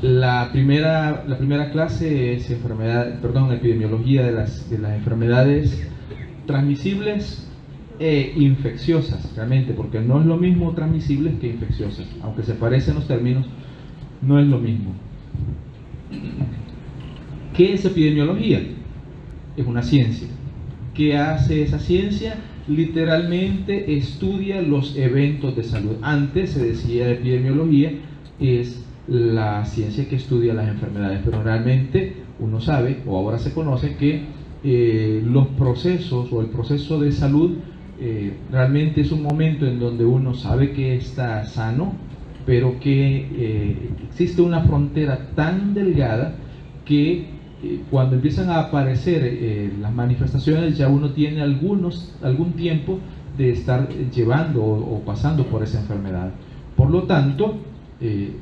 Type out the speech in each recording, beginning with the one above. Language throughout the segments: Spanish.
La primera clase es epidemiología de las enfermedades transmisibles e infecciosas, realmente, porque no es lo mismo transmisibles que infecciosas, aunque se parecen los términos, no es lo mismo. ¿Qué es epidemiología? Es una ciencia. ¿Qué hace esa ciencia? Literalmente estudia los eventos de salud. Antes se decía epidemiología es la ciencia que estudia las enfermedades, pero realmente uno sabe, o ahora se conoce, que los procesos o el proceso de salud realmente es un momento en donde uno sabe que está sano, pero que existe una frontera tan delgada que cuando empiezan a aparecer las manifestaciones ya uno tiene algún tiempo de estar llevando o pasando por esa enfermedad. Por lo tanto,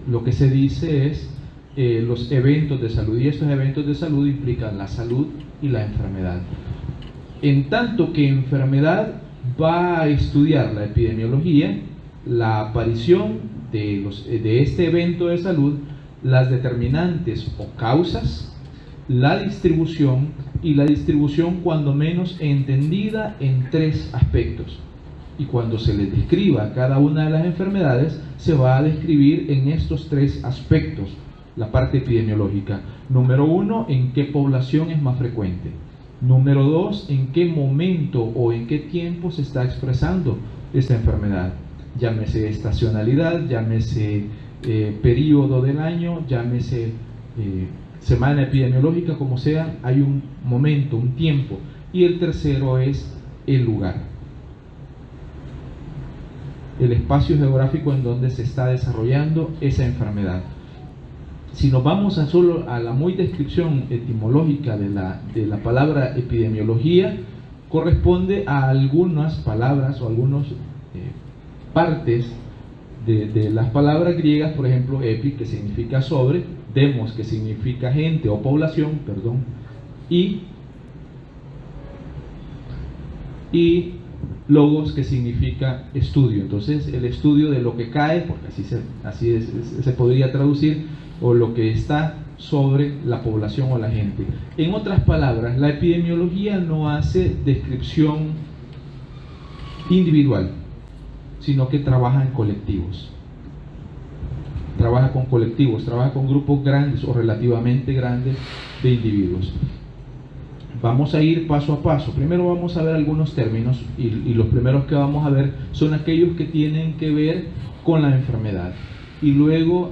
lo que se dice es los eventos de salud, y estos eventos de salud implican la salud y la enfermedad. En tanto que enfermedad va a estudiar la epidemiología, la aparición de este evento de salud, las determinantes o causas, la distribución, y la distribución cuando menos entendida en 3 aspectos. Y cuando se les describa cada una de las enfermedades, se va a describir en estos 3 aspectos la parte epidemiológica. Número 1, en qué población es más frecuente. Número 2, en qué momento o en qué tiempo se está expresando esta enfermedad. Llámese estacionalidad, llámese periodo del año, llámese semana epidemiológica, como sea, hay un momento, un tiempo. Y el tercero es el lugar, el espacio geográfico en donde se está desarrollando esa enfermedad. Si nos vamos solo a la muy descripción etimológica de la palabra epidemiología, corresponde a algunas palabras o algunas partes de las palabras griegas, por ejemplo, epi, que significa sobre, demos, que significa gente o población, y logos, que significa estudio. Entonces, el estudio de lo que cae, porque así se podría traducir, o lo que está sobre la población o la gente. En otras palabras, la epidemiología no hace descripción individual, sino que trabaja en colectivos. Trabaja con colectivos, trabaja con grupos grandes o relativamente grandes de individuos. Vamos a ir paso a paso. Primero vamos a ver algunos términos, y los primeros que vamos a ver son aquellos que tienen que ver con la enfermedad. Y luego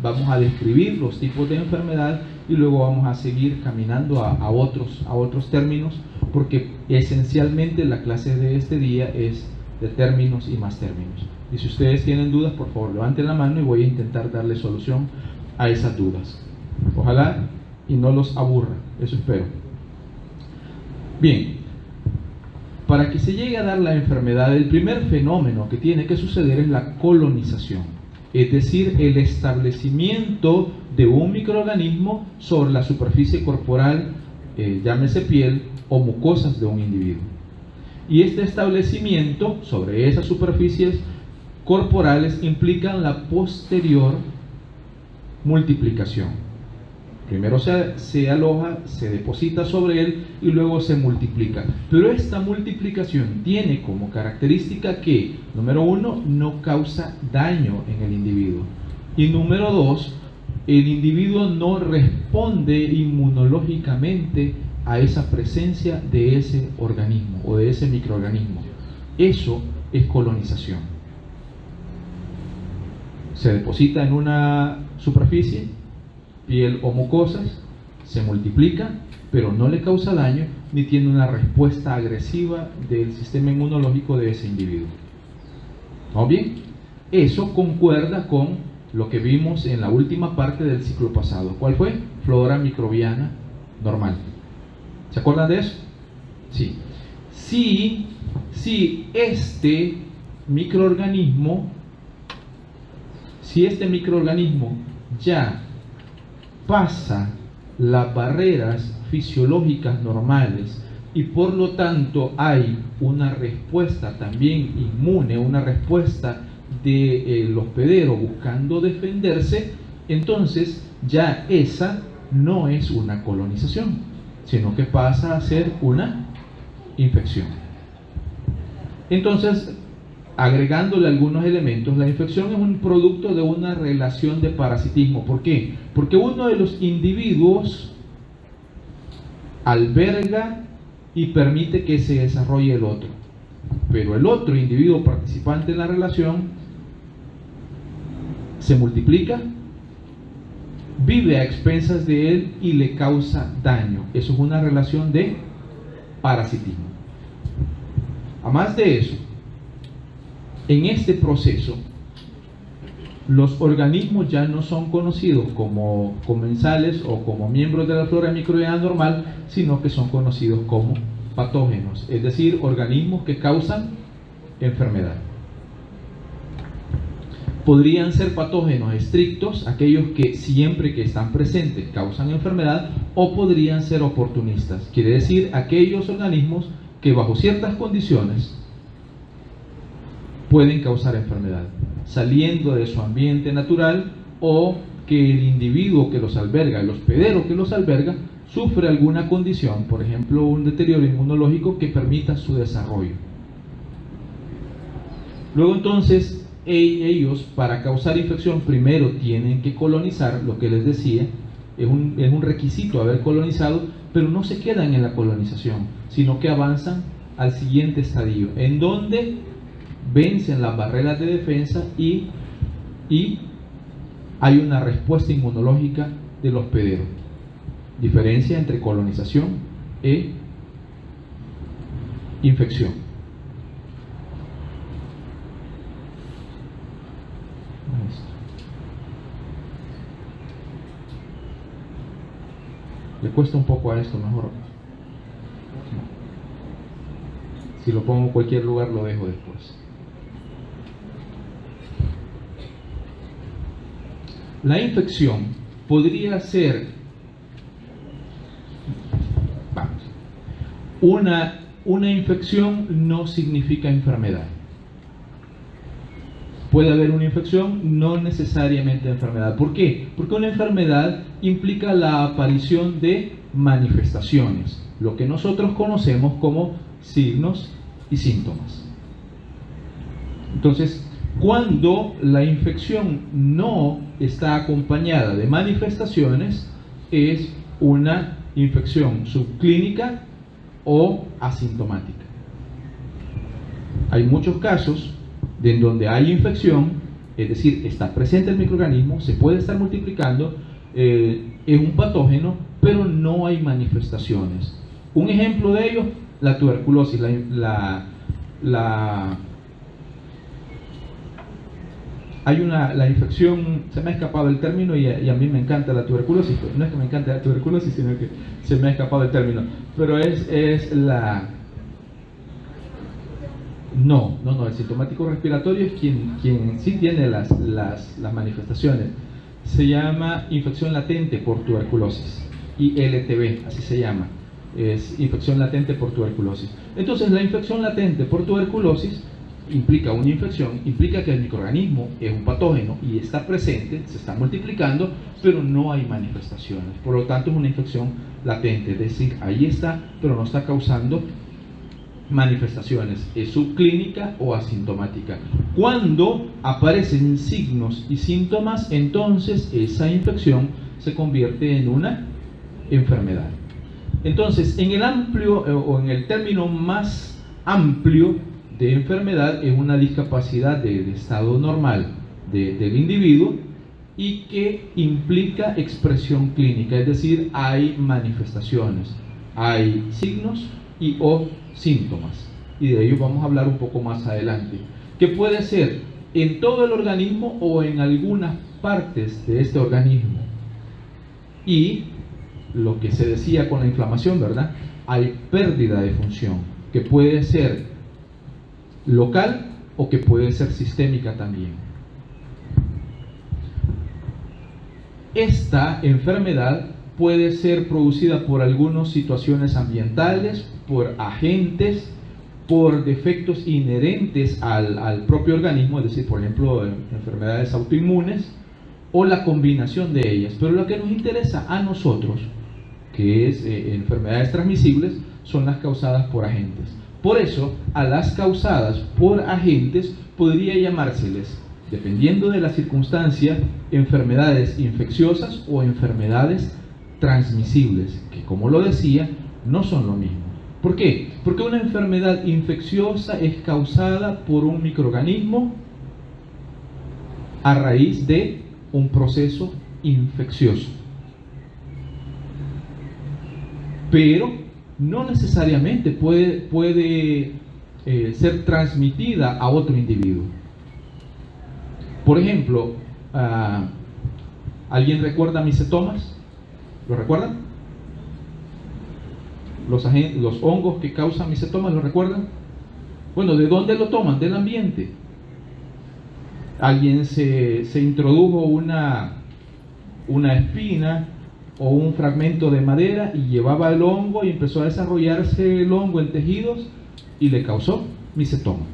vamos a describir los tipos de enfermedad, y luego vamos a seguir caminando a otros términos, porque esencialmente la clase de este día es de términos y más términos. Y si ustedes tienen dudas, por favor levanten la mano y voy a intentar darle solución a esas dudas. Ojalá y no los aburra, eso espero. Bien, para que se llegue a dar la enfermedad, el primer fenómeno que tiene que suceder es la colonización, es decir, el establecimiento de un microorganismo sobre la superficie corporal, llámese piel o mucosas de un individuo. Y este establecimiento sobre esas superficies corporales implica la posterior multiplicación. Primero se aloja, se deposita sobre él y luego se multiplica. Pero esta multiplicación tiene como característica que, número 1, no causa daño en el individuo. Y número 2, el individuo no responde inmunológicamente a esa presencia de ese organismo o de ese microorganismo. Eso es colonización. Se deposita en una superficie, piel o mucosas, se multiplica, pero no le causa daño ni tiene una respuesta agresiva del sistema inmunológico de ese individuo. ¿Vamos bien? Eso concuerda con lo que vimos en la última parte del ciclo pasado. ¿Cuál fue? Flora microbiana normal. ¿Se acuerdan de eso? Sí. Si este microorganismo ya pasa las barreras fisiológicas normales y por lo tanto hay una respuesta también inmune, una respuesta del hospedero buscando defenderse, entonces ya esa no es una colonización, sino que pasa a ser una infección. Entonces, agregándole algunos elementos, la infección es un producto de una relación de parasitismo. ¿Por qué? Porque uno de los individuos alberga y permite que se desarrolle el otro, pero el otro individuo participante en la relación se multiplica, vive a expensas de él y le causa daño. Eso es una relación de parasitismo. A más de eso, en este proceso, los organismos ya no son conocidos como comensales o como miembros de la flora microbiana normal, sino que son conocidos como patógenos, es decir, organismos que causan enfermedad. Podrían ser patógenos estrictos, aquellos que siempre que están presentes causan enfermedad, o podrían ser oportunistas, quiere decir aquellos organismos que bajo ciertas condiciones pueden causar enfermedad, saliendo de su ambiente natural, o que el individuo que los alberga, el hospedero que los alberga, sufre alguna condición, por ejemplo un deterioro inmunológico que permita su desarrollo. Luego entonces ellos, para causar infección, primero tienen que colonizar, lo que les decía, es un requisito haber colonizado, pero no se quedan en la colonización, sino que avanzan al siguiente estadio, en donde vencen las barreras de defensa y hay una respuesta inmunológica del hospedero. Diferencia entre colonización e infección. Le cuesta un poco a esto, mejor. Si lo pongo en cualquier lugar, lo dejo después. La infección podría ser una infección no significa enfermedad. Puede haber una infección, no necesariamente enfermedad. ¿Por qué? Porque una enfermedad implica la aparición de manifestaciones, lo que nosotros conocemos como signos y síntomas. Entonces, cuando la infección no está acompañada de manifestaciones, es una infección subclínica o asintomática. Hay muchos casos en donde hay infección, es decir, está presente el microorganismo, se puede estar multiplicando, es un patógeno, pero no hay manifestaciones. Un ejemplo de ello, la tuberculosis, la infección, se me ha escapado el término y a mí me encanta la tuberculosis, pero no es que me encante la tuberculosis, sino que se me ha escapado el término, pero es la... No, el sintomático respiratorio es quien sí tiene las manifestaciones. Se llama infección latente por tuberculosis, ILTB, así se llama, es infección latente por tuberculosis. Entonces la infección latente por tuberculosis implica una infección, implica que el microorganismo es un patógeno y está presente, se está multiplicando, pero no hay manifestaciones. Por lo tanto es una infección latente, es decir, ahí está, pero no está causando manifestaciones, es subclínica o asintomática. Cuando aparecen signos y síntomas, entonces esa infección se convierte en una enfermedad. Entonces, en el amplio o en el término más amplio de enfermedad, es una discapacidad del estado normal del individuo y que implica expresión clínica, es decir, hay manifestaciones, hay signos y o síntomas, y de ello vamos a hablar un poco más adelante, que puede ser en todo el organismo o en algunas partes de este organismo. Y lo que se decía con la inflamación, ¿verdad? Hay pérdida de función, que puede ser local o que puede ser sistémica también. Esta enfermedad puede ser producida por algunas situaciones ambientales, por agentes, por defectos inherentes al propio organismo, es decir, por ejemplo, enfermedades autoinmunes, o la combinación de ellas. Pero lo que nos interesa a nosotros, que es enfermedades transmisibles, son las causadas por agentes. Por eso, a las causadas por agentes podría llamárseles, dependiendo de la circunstancia, enfermedades infecciosas o enfermedades transmisibles, que como lo decía, no son lo mismo. ¿Por qué? Porque una enfermedad infecciosa es causada por un microorganismo a raíz de un proceso infeccioso. Pero no necesariamente puede ser transmitida a otro individuo. Por ejemplo, ¿alguien recuerda micetomas? ¿Lo recuerdan? Los hongos que causan micetomas, ¿lo recuerdan? Bueno, ¿de dónde lo toman? Del ambiente. Alguien se introdujo una espina o un fragmento de madera y llevaba el hongo y empezó a desarrollarse el hongo en tejidos y le causó micetoma.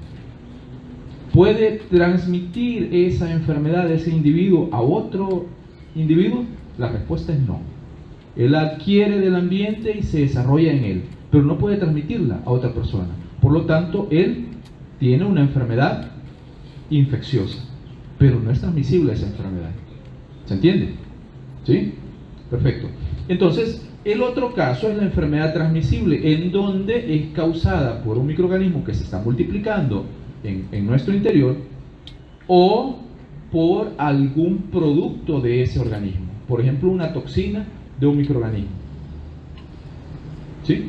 ¿Puede transmitir esa enfermedad de ese individuo a otro individuo? La respuesta es no. Él adquiere del ambiente y se desarrolla en él, pero no puede transmitirla a otra persona. Por lo tanto, él tiene una enfermedad infecciosa, pero no es transmisible esa enfermedad. ¿Se entiende? ¿Sí? Perfecto. Entonces, el otro caso es la enfermedad transmisible, en donde es causada por un microorganismo que se está multiplicando en nuestro interior o por algún producto de ese organismo. Por ejemplo, una toxina de un microorganismo. ¿Sí?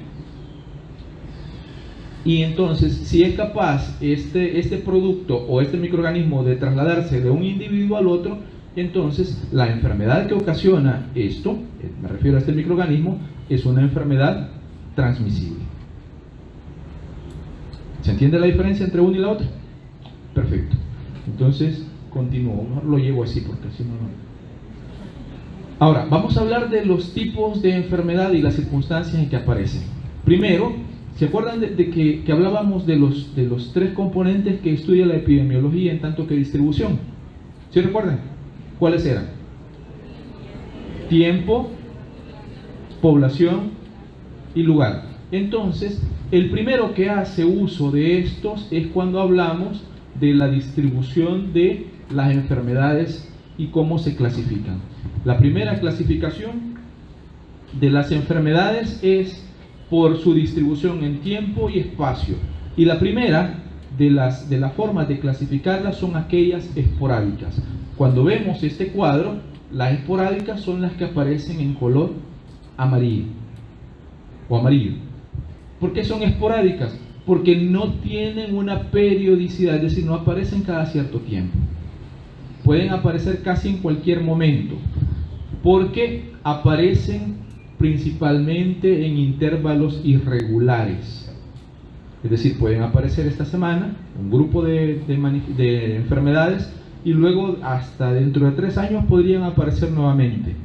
Y entonces, si es capaz este producto o este microorganismo de trasladarse de un individuo al otro, entonces la enfermedad que ocasiona esto, me refiero a este microorganismo, es una enfermedad transmisible. ¿Se entiende la diferencia entre una y la otra? Perfecto. Entonces, continúo. Lo llevo así porque así no. Ahora, vamos a hablar de los tipos de enfermedad y las circunstancias en que aparecen. Primero, ¿se acuerdan de que hablábamos de los tres componentes que estudia la epidemiología en tanto que distribución? ¿Sí recuerdan? ¿Cuáles eran? Tiempo, población y lugar. Entonces, el primero que hace uso de estos es cuando hablamos de la distribución de las enfermedades y cómo se clasifican. La primera clasificación de las enfermedades es por su distribución en tiempo y espacio. Y la primera de las formas de clasificarlas son aquellas esporádicas. Cuando vemos este cuadro, las esporádicas son las que aparecen en color amarillo o amarillo. ¿Por qué son esporádicas? Porque no tienen una periodicidad, es decir, no aparecen cada cierto tiempo. Pueden aparecer casi en cualquier momento, porque aparecen principalmente en intervalos irregulares. Es decir, pueden aparecer esta semana un grupo de enfermedades y luego hasta dentro de 3 años podrían aparecer nuevamente.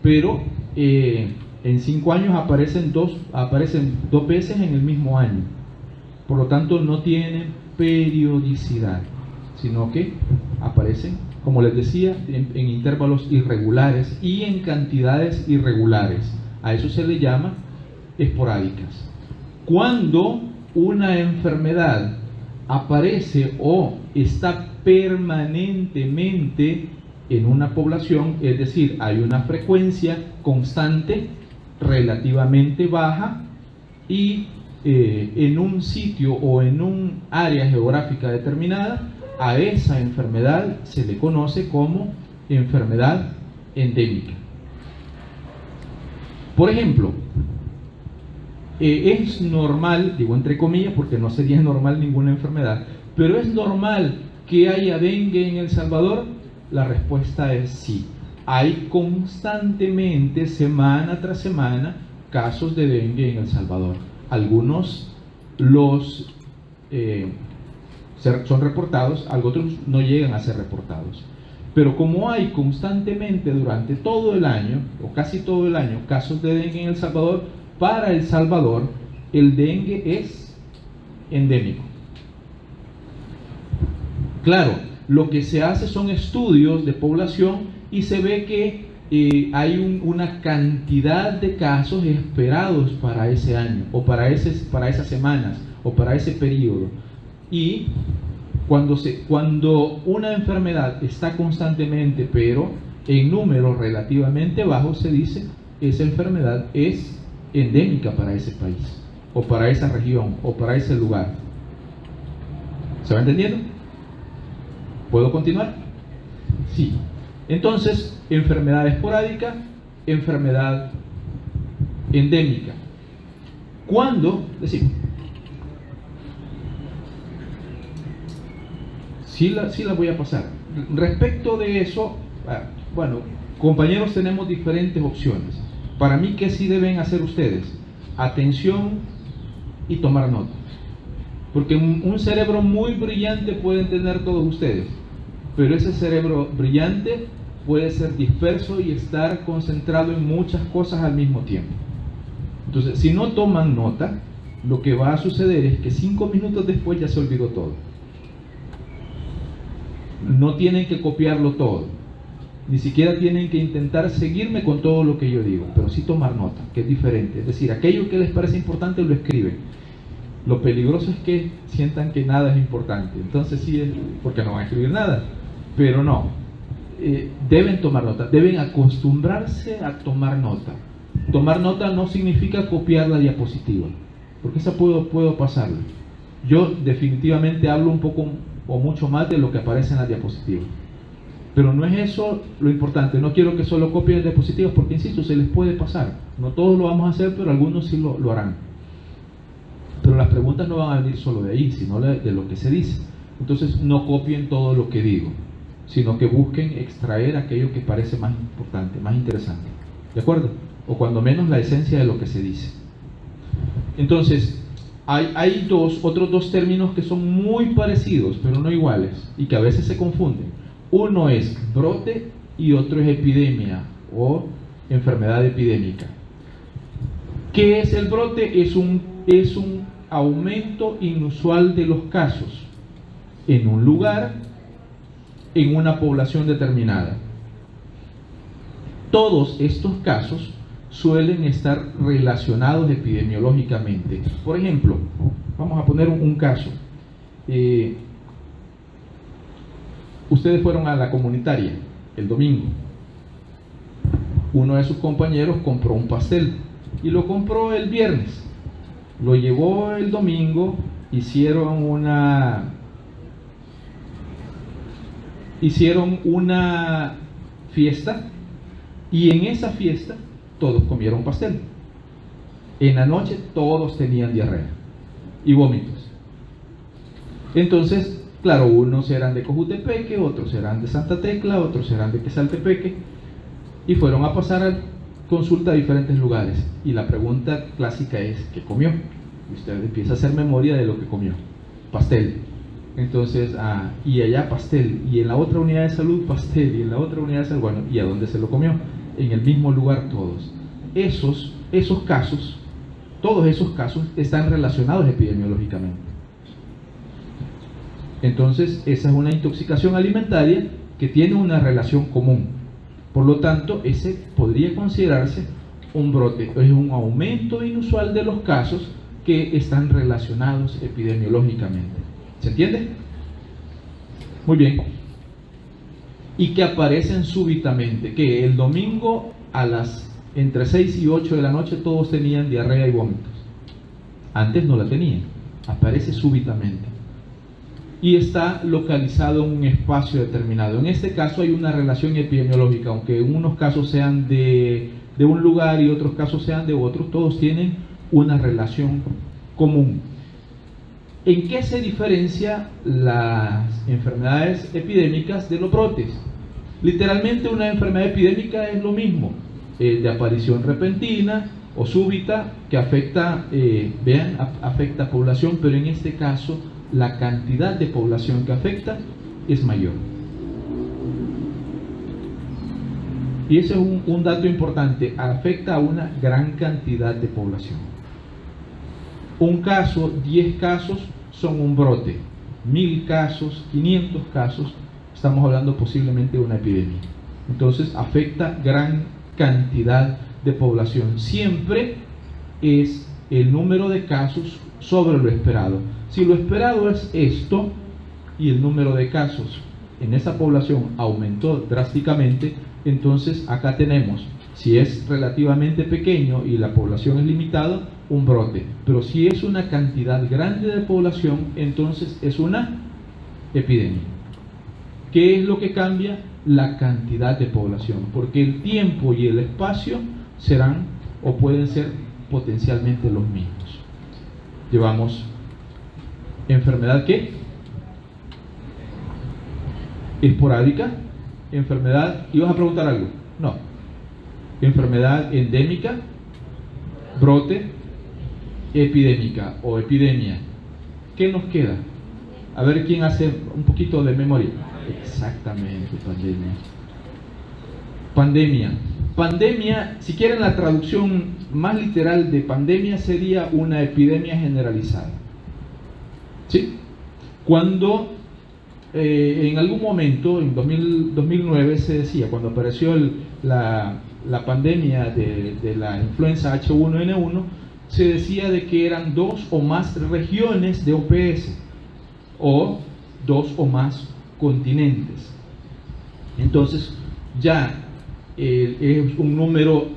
Pero en 5 años aparecen dos veces en el mismo año. Por lo tanto, no tienen periodicidad, sino que aparecen, como les decía, en intervalos irregulares y en cantidades irregulares. A eso se le llama esporádicas. Cuando una enfermedad aparece o está permanentemente en una población, es decir, hay una frecuencia constante, relativamente baja, y en un sitio o en un área geográfica determinada, a esa enfermedad se le conoce como enfermedad endémica. Por ejemplo, es normal, digo entre comillas porque no sería normal ninguna enfermedad, pero es normal que haya dengue en El Salvador. La respuesta es sí. Hay constantemente, semana tras semana, casos de dengue en El Salvador. Algunos son reportados, otros no llegan a ser reportados. Pero como hay constantemente durante todo el año, o casi todo el año, casos de dengue en El Salvador, para El Salvador el dengue es endémico. Claro, lo que se hace son estudios de población y se ve que hay una cantidad de casos esperados para ese año, o para esas semanas, o para ese periodo. Y cuando una enfermedad está constantemente, pero en números relativamente bajos, se dice esa enfermedad es endémica para ese país, o para esa región, o para ese lugar. ¿Se va entendiendo? ¿Puedo continuar? Sí. Entonces, enfermedad esporádica, enfermedad endémica. ¿Cuándo? Decimos. Sí la voy a pasar. Respecto de eso, bueno, compañeros, tenemos diferentes opciones. Para mí, ¿qué sí deben hacer ustedes? Atención y tomar nota. Porque un cerebro muy brillante pueden tener todos ustedes, pero ese cerebro brillante puede ser disperso y estar concentrado en muchas cosas al mismo tiempo. Entonces, si no toman nota, lo que va a suceder es que 5 minutos después ya se olvidó todo. No tienen que copiarlo todo, ni siquiera tienen que intentar seguirme con todo lo que yo digo, pero sí tomar nota, que es diferente. Es decir, aquello que les parece importante lo escriben. Lo peligroso es que sientan que nada es importante, entonces sí, porque no van a escribir nada, pero no, deben tomar nota, deben acostumbrarse a tomar nota. Tomar nota no significa copiar la diapositiva, porque esa puedo pasarla. Yo definitivamente hablo un poco o mucho más de lo que aparece en la diapositiva, pero no es eso lo importante. No quiero que solo copien diapositivas, porque insisto, se les puede pasar. No todos lo vamos a hacer, pero algunos sí lo harán. Pero las preguntas no van a venir solo de ahí, sino de lo que se dice. Entonces, no copien todo lo que digo, sino que busquen extraer aquello que parece más importante, más interesante. ¿De acuerdo? O cuando menos la esencia de lo que se dice. Entonces, hay otros dos términos que son muy parecidos, pero no iguales, y que a veces se confunden. Uno es brote y otro es epidemia o enfermedad epidémica. ¿Qué es el brote? Es un aumento inusual de los casos en un lugar, en una población determinada. Todos estos casos suelen estar relacionados epidemiológicamente. Por ejemplo, vamos a poner un caso. Ustedes fueron a la comunitaria el domingo. Uno de sus compañeros compró un pastel y lo compró el viernes. Lo llevó el domingo, hicieron una fiesta, y en esa fiesta todos comieron pastel. En la noche todos tenían diarrea y vómitos. Entonces, claro, unos eran de Cojutepeque, otros eran de Santa Tecla, otros eran de Quesaltepeque, y fueron a pasar consulta a diferentes lugares. Y la pregunta clásica es: ¿qué comió? Y usted empieza a hacer memoria de lo que comió. Pastel. Entonces, y allá pastel, y en la otra unidad de salud pastel, y en la otra unidad de salud, bueno, ¿y a dónde se lo comió? En el mismo lugar todos. Esos casos, todos esos casos están relacionados epidemiológicamente. Entonces, esa es una intoxicación alimentaria que tiene una relación común. Por lo tanto, ese podría considerarse un brote, es un aumento inusual de los casos que están relacionados epidemiológicamente. ¿Se entiende? Muy bien. Y que aparecen súbitamente, que el domingo entre 6 y 8 de la noche todos tenían diarrea y vómitos. Antes no la tenían, aparece súbitamente. Y está localizado en un espacio determinado. En este caso hay una relación epidemiológica, aunque en unos casos sean de un lugar y otros casos sean de otros, todos tienen una relación común. ¿En qué se diferencia las enfermedades epidémicas de los brotes? Literalmente una enfermedad epidémica es lo mismo, de aparición repentina o súbita, que afecta a población, pero en este caso la cantidad de población que afecta es mayor. Y ese es un dato importante, afecta a una gran cantidad de población. Un caso, 10 casos son un brote, 1000 casos, 500 casos, estamos hablando posiblemente de una epidemia. Entonces afecta gran cantidad de población. Siempre es el número de casos sobre lo esperado. Si lo esperado es esto y el número de casos en esa población aumentó drásticamente, entonces acá tenemos, si es relativamente pequeño y la población es limitada, un brote. Pero si es una cantidad grande de población, entonces es una epidemia. ¿Qué es lo que cambia? La cantidad de población, porque el tiempo y el espacio serán o pueden ser potencialmente los mismos. Llevamos enfermedad ¿qué? Esporádica, enfermedad, ¿ibas a preguntar algo? No. Enfermedad endémica, brote, epidémica o epidemia. ¿Qué nos queda? A ver quién hace un poquito de memoria. Exactamente, pandemia. Pandemia. Pandemia, si quieren la traducción más literal de pandemia sería una epidemia generalizada. ¿Sí? Cuando en algún momento, en 2009 se decía, cuando apareció la pandemia de la influenza H1N1, se decía de que eran 2 o más regiones de OPS o 2 o más continentes. Entonces ya es un número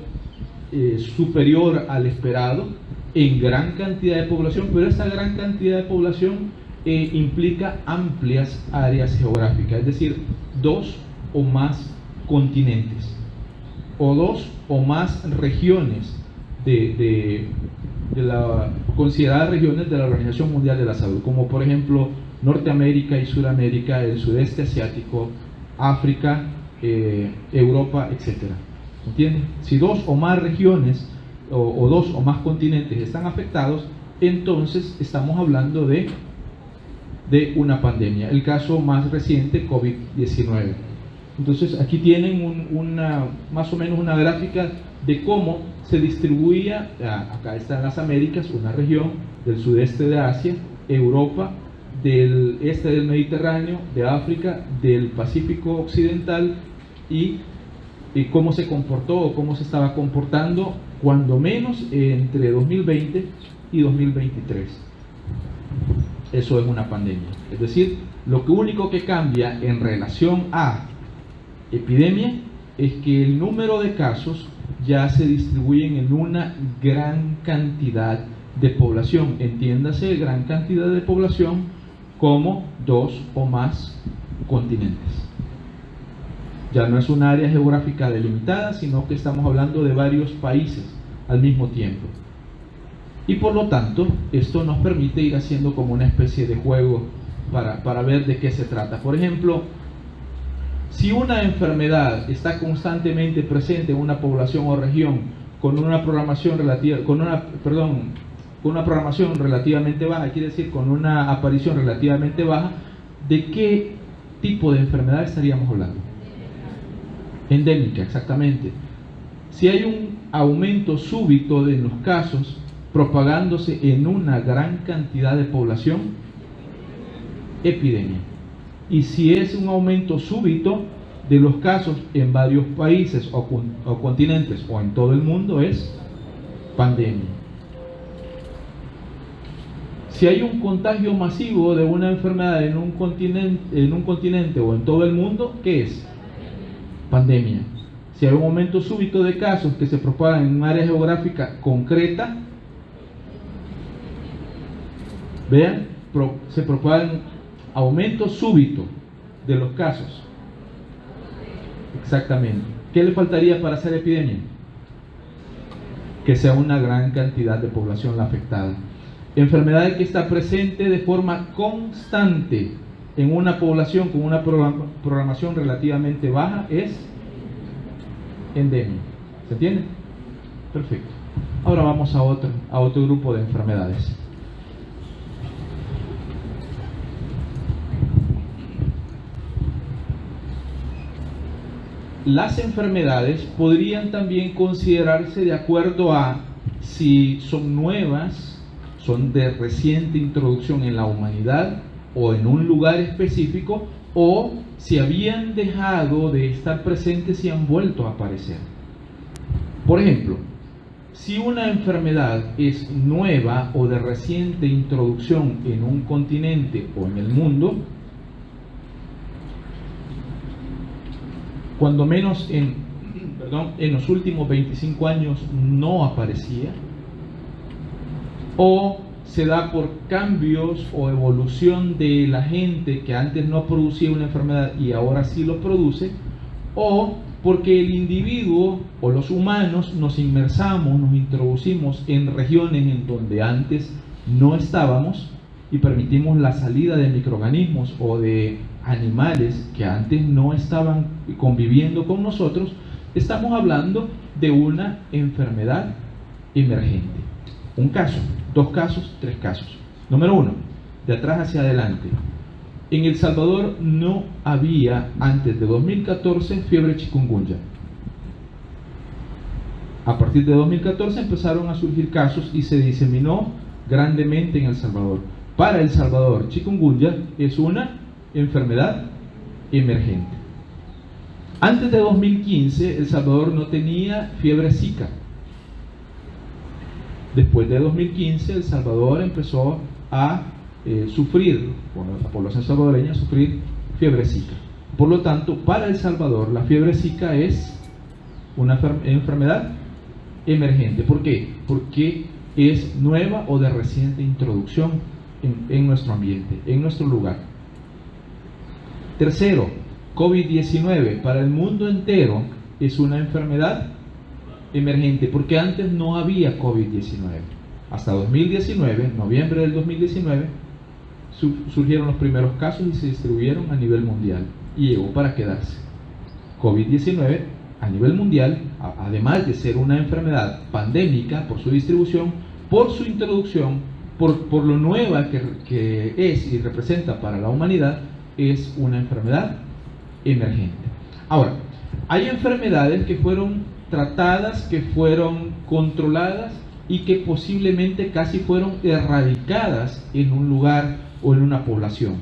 superior al esperado en gran cantidad de población, pero esta gran cantidad de población implica amplias áreas geográficas, es decir, 2 o más continentes o 2 o más regiones de la consideradas regiones de la Organización Mundial de la Salud, como por ejemplo Norteamérica y Sudamérica, el sudeste asiático, África, Europa, etc. ¿Entienden? Si 2 o más regiones o 2 o más continentes están afectados, entonces estamos hablando de una pandemia. El caso más reciente, COVID-19. Entonces aquí tienen más o menos una gráfica de cómo se distribuía. Acá están las Américas, una región del sudeste de Asia, Europa, del este del Mediterráneo, de África, del Pacífico Occidental, y cómo se comportó o cómo se estaba comportando cuando menos entre 2020 y 2023. Eso es una pandemia. Es decir, lo único que cambia en relación a epidemia es que el número de casos ya se distribuyen en una gran cantidad de población. Entiéndase, gran cantidad de población como 2 o más continentes. Ya no es un área geográfica delimitada, sino que estamos hablando de varios países al mismo tiempo. Y por lo tanto, esto nos permite ir haciendo como una especie de juego para ver de qué se trata. Por ejemplo, si una enfermedad está constantemente presente en una población o región con una programación relativamente baja, quiere decir con una aparición relativamente baja, ¿de qué tipo de enfermedad estaríamos hablando? Endémica, exactamente. Si hay un aumento súbito de los casos propagándose en una gran cantidad de población, epidemia. Y si es un aumento súbito de los casos en varios países o continentes o en todo el mundo, es pandemia. Si hay un contagio masivo de una enfermedad en un continente o en todo el mundo, ¿qué es? Pandemia. Si hay un aumento súbito de casos que se propagan en un área geográfica concreta, vean, se propagan aumento súbito de los casos. Exactamente. ¿Qué le faltaría para hacer epidemia? Que sea una gran cantidad de población la afectada. Enfermedad que está presente de forma constante en una población con una programación relativamente baja es endemia. ¿Se entiende? Perfecto. Ahora vamos a otro grupo de enfermedades. Las enfermedades podrían también considerarse de acuerdo a si son nuevas, son de reciente introducción en la humanidad o en un lugar específico, o si habían dejado de estar presentes y han vuelto a aparecer. Por ejemplo, si una enfermedad es nueva o de reciente introducción en un continente o en el mundo, cuando menos en los últimos 25 años no aparecía, o se da por cambios o evolución de la gente que antes no producía una enfermedad y ahora sí lo produce, o porque el individuo o los humanos nos inmersamos, nos introducimos en regiones en donde antes no estábamos y permitimos la salida de microorganismos o de animales que antes no estaban conviviendo con nosotros. Estamos hablando de una enfermedad emergente. Un caso, 2 casos, 3 casos. Número 1, de atrás hacia adelante. En El Salvador no había, antes de 2014, fiebre chikungunya. A partir de 2014 empezaron a surgir casos y se diseminó grandemente en El Salvador. Para El Salvador, chikungunya es una enfermedad emergente. Antes de 2015, El Salvador no tenía fiebre zika. Después de 2015, El Salvador empezó a sufrir, la población salvadoreña, sufrir fiebre zika. Por lo tanto, para El Salvador, la fiebre zika es una enfermedad emergente. ¿Por qué? Porque es nueva o de reciente introducción en nuestro ambiente, en nuestro lugar. Tercero, COVID-19 para el mundo entero es una enfermedad emergente, porque antes no había COVID-19. Hasta 2019, noviembre del 2019, surgieron los primeros casos y se distribuyeron a nivel mundial. Y llegó para quedarse. COVID-19 a nivel mundial, además de ser una enfermedad pandémica por su distribución, por su introducción, por lo nueva que es y representa para la humanidad, es una enfermedad emergente. Ahora, hay enfermedades que fueron tratadas, que fueron controladas y que posiblemente casi fueron erradicadas en un lugar o en una población,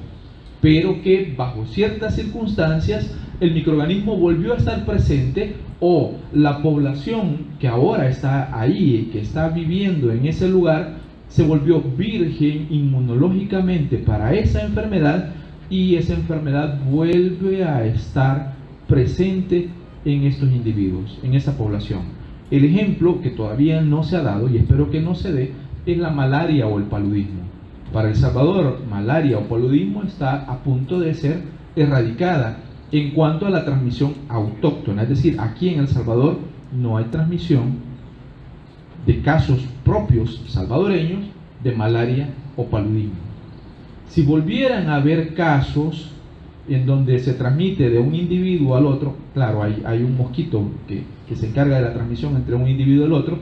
pero que bajo ciertas circunstancias el microorganismo volvió a estar presente, o la población que ahora está ahí, que está viviendo en ese lugar, se volvió virgen inmunológicamente para esa enfermedad, y esa enfermedad vuelve a estar presente en estos individuos, en esa población. El ejemplo que todavía no se ha dado, y espero que no se dé, es la malaria o el paludismo. Para El Salvador, malaria o paludismo está a punto de ser erradicada en cuanto a la transmisión autóctona, es decir, aquí en El Salvador no hay transmisión de casos propios salvadoreños de malaria o paludismo. Si volvieran a haber casos en donde se transmite de un individuo al otro, claro, hay un mosquito que se encarga de la transmisión entre un individuo y el otro,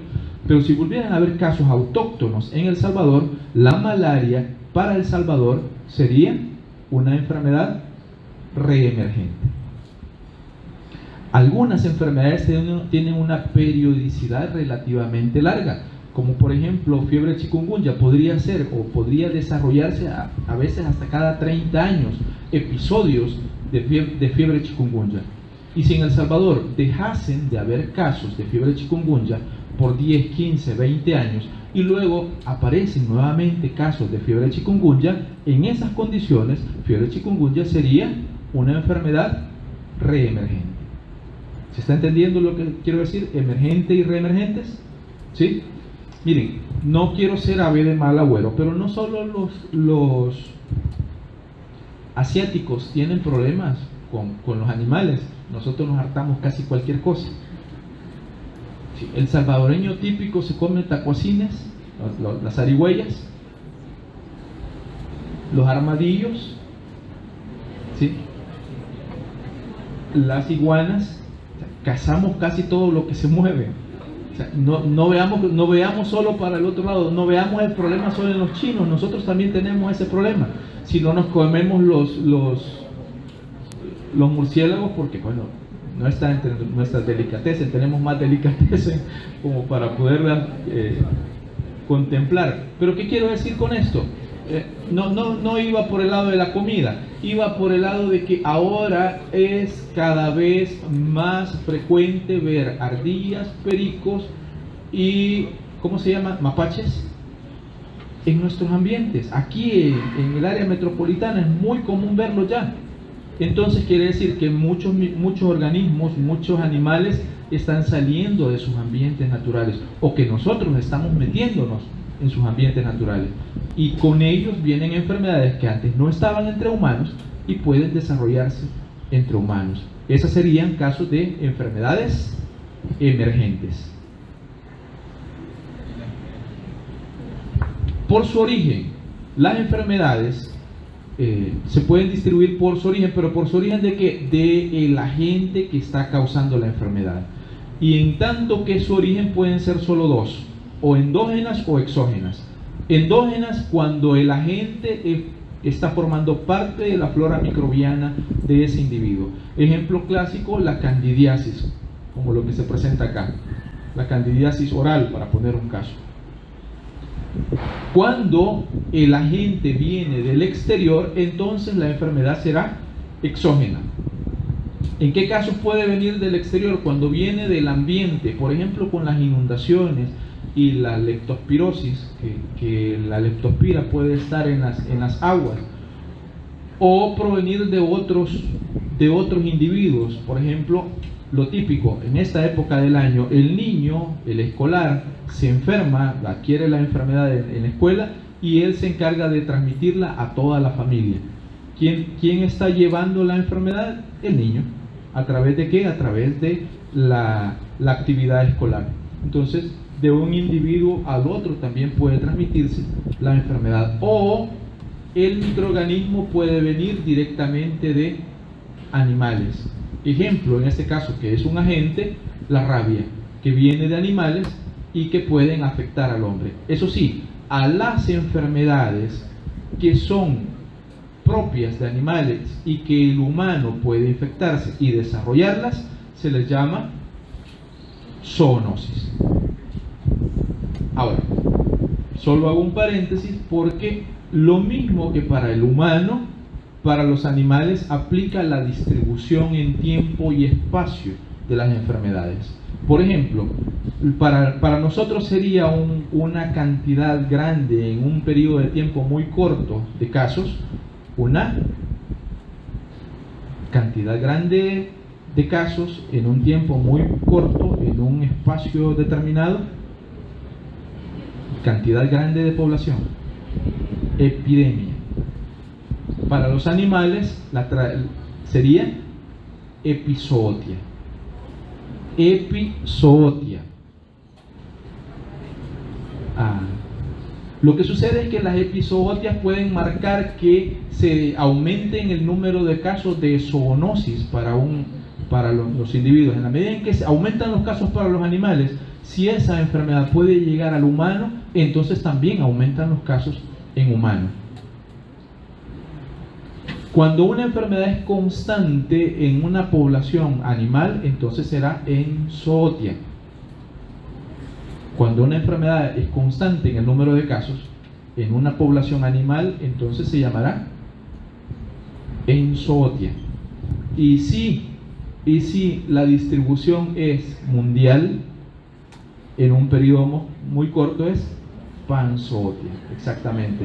pero si volvieran a haber casos autóctonos en El Salvador, la malaria para El Salvador sería una enfermedad reemergente. Algunas enfermedades tienen una periodicidad relativamente larga, como por ejemplo fiebre chikungunya podría ser o podría desarrollarse a veces hasta cada 30 años, episodios de fiebre chikungunya. Y si en El Salvador dejasen de haber casos de fiebre chikungunya por 10, 15, 20 años y luego aparecen nuevamente casos de fiebre chikungunya, en esas condiciones fiebre chikungunya sería una enfermedad reemergente. ¿Se está entendiendo lo que quiero decir? Emergente y reemergentes. ¿Sí? Miren, no quiero ser ave de mal agüero, pero no solo los asiáticos tienen problemas con los animales. Nosotros nos hartamos casi cualquier cosa. Sí, el salvadoreño típico se come tacuacines, las zarigüeyas, los armadillos, ¿sí? Las iguanas. Cazamos casi todo lo que se mueve. O sea, no veamos solo para el otro lado, no veamos el problema solo en los chinos. Nosotros también tenemos ese problema. Si no nos comemos los murciélagos, porque bueno, no está entre nuestras delicatessen, tenemos más delicatessen como para poderlas contemplar. Pero ¿qué quiero decir con esto? no iba por el lado de la comida, iba por el lado de que ahora es cada vez más frecuente ver ardillas, pericos y, ¿cómo se llama?, mapaches en nuestros ambientes. Aquí en el área metropolitana es muy común verlo ya. Entonces quiere decir que muchos organismos, muchos animales están saliendo de sus ambientes naturales, o que nosotros estamos metiéndonos en sus ambientes naturales, y con ellos vienen enfermedades que antes no estaban entre humanos y pueden desarrollarse entre humanos. Esas serían casos de enfermedades emergentes. Por su origen, las enfermedades se pueden distribuir por su origen, pero por su origen ¿de qué? De el agente que está causando la enfermedad. Y en tanto que su origen pueden ser solo dos, o endógenas o exógenas. Endógenas cuando el agente está formando parte de la flora microbiana de ese individuo. Ejemplo clásico, la candidiasis, como lo que se presenta acá. La candidiasis oral, para poner un caso. Cuando el agente viene del exterior, entonces la enfermedad será exógena. ¿En qué casos puede venir del exterior? Cuando viene del ambiente, por ejemplo con las inundaciones y la leptospirosis, que la leptospira puede estar en las aguas, o provenir de otros individuos. Por ejemplo, lo típico, en esta época del año, el niño, el escolar, se enferma, adquiere la enfermedad en la escuela y él se encarga de transmitirla a toda la familia. ¿Quién está llevando la enfermedad? El niño. ¿A través de qué? A través de la actividad escolar. Entonces, de un individuo al otro también puede transmitirse la enfermedad. O el microorganismo puede venir directamente de animales. Ejemplo, en este caso, que es un agente, la rabia, que viene de animales y que pueden afectar al hombre. Eso sí, a las enfermedades que son propias de animales y que el humano puede infectarse y desarrollarlas, se les llama zoonosis. Ahora, solo hago un paréntesis porque lo mismo que para el humano, para los animales aplica la distribución en tiempo y espacio de las enfermedades. Por ejemplo, para nosotros sería una cantidad grande en un periodo de tiempo muy corto de casos, una cantidad grande de casos en un tiempo muy corto, en un espacio determinado, cantidad grande de población, epidemia. Para los animales sería epizootia. Epizootia. Lo que sucede es que las epizootias pueden marcar que se aumente el número de casos de zoonosis para los individuos. En la medida en que se aumentan los casos para los animales, si esa enfermedad puede llegar al humano, entonces también aumentan los casos en humanos. Cuando una enfermedad es constante en una población animal, entonces será enzootia. Cuando una enfermedad es constante en el número de casos en una población animal, entonces se llamará enzootia. Y si la distribución es mundial, en un periodo muy corto es panzootia. Exactamente.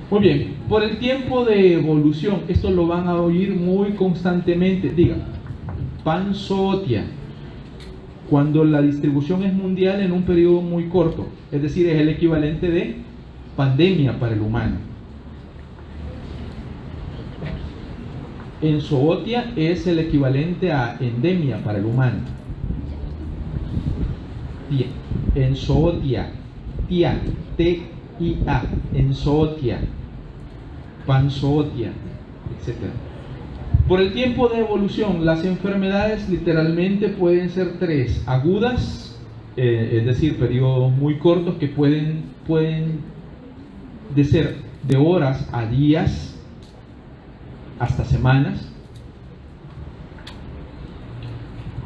Muy bien, por el tiempo de evolución, esto lo van a oír muy constantemente. Diga, panzootia, cuando la distribución es mundial en un periodo muy corto, es decir, es el equivalente de pandemia para el humano. Enzootia es el equivalente a endemia para el humano. Enzootia, T-I-A, enzootia, panzootia, etc. Por el tiempo de evolución, las enfermedades literalmente pueden ser tres: agudas, es decir, periodos muy cortos que pueden ser de horas a días, hasta semanas.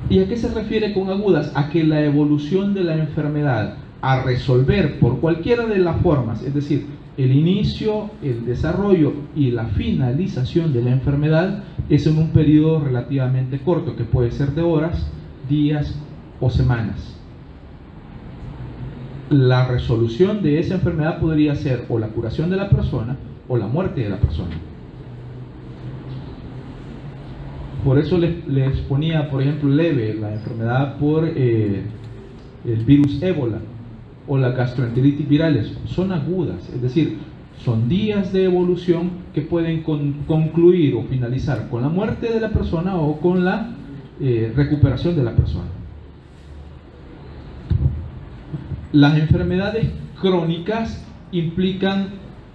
¿Y a qué se refiere con agudas? A que la evolución de la enfermedad a resolver por cualquiera de las formas, es decir, el inicio, el desarrollo y la finalización de la enfermedad, es en un periodo relativamente corto, que puede ser de horas, días o semanas. La resolución de esa enfermedad podría ser o la curación de la persona o la muerte de la persona. Por eso les ponía, por ejemplo, leve la enfermedad por el virus ébola o la gastroenteritis virales. Son agudas, es decir, son días de evolución que pueden concluir o finalizar con la muerte de la persona o con la recuperación de la persona. Las enfermedades crónicas implican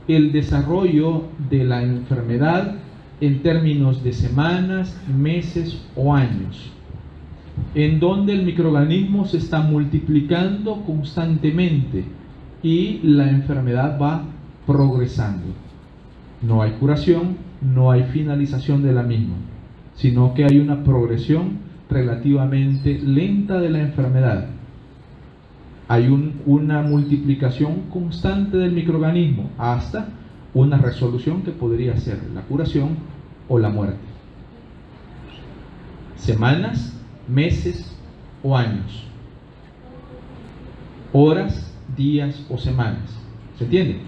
el desarrollo de la enfermedad en términos de semanas, meses o años, en donde el microorganismo se está multiplicando constantemente y la enfermedad va progresando. No hay curación, no hay finalización de la misma, sino que hay una progresión relativamente lenta de la enfermedad. Hay una multiplicación constante del microorganismo hasta una resolución que podría ser la curación o la muerte. Semanas, meses o años. Horas, días o semanas. ¿Se entiende?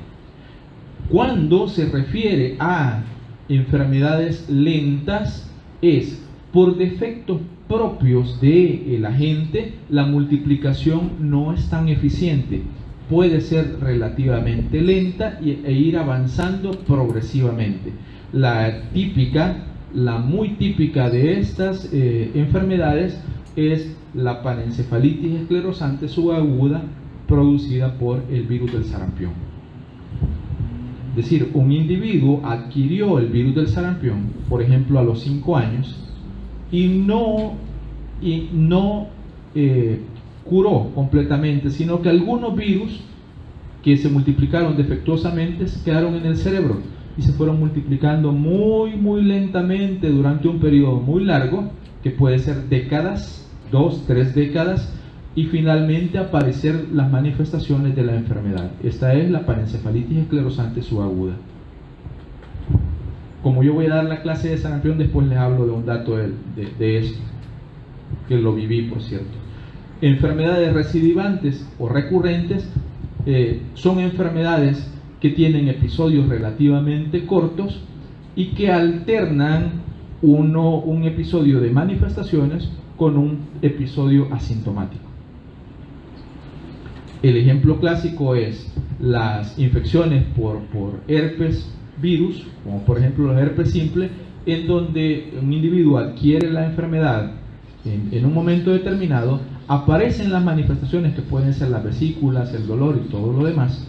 Cuando se refiere a enfermedades lentas, es por defectos propios del agente, la multiplicación no es tan eficiente. Puede ser relativamente lenta e ir avanzando progresivamente. La muy típica de estas enfermedades es la panencefalitis esclerosante subaguda producida por el virus del sarampión. Es decir, un individuo adquirió el virus del sarampión, por ejemplo, a los 5 años, y no curó completamente, sino que algunos virus que se multiplicaron defectuosamente quedaron en el cerebro y se fueron multiplicando muy lentamente durante un periodo muy largo, que puede ser décadas, 2, 3 décadas, y finalmente aparecer las manifestaciones de la enfermedad. Esta es la panencefalitis esclerosante subaguda. Como yo voy a dar la clase de sarampión, después les hablo de un dato de esto, que lo viví, por cierto. Enfermedades recidivantes o recurrentes son enfermedades que tienen episodios relativamente cortos y que alternan un episodio de manifestaciones con un episodio asintomático. El ejemplo clásico es las infecciones por herpes virus, como por ejemplo la herpes simple, en donde un individuo adquiere la enfermedad en un momento determinado, aparecen las manifestaciones que pueden ser las vesículas, el dolor y todo lo demás,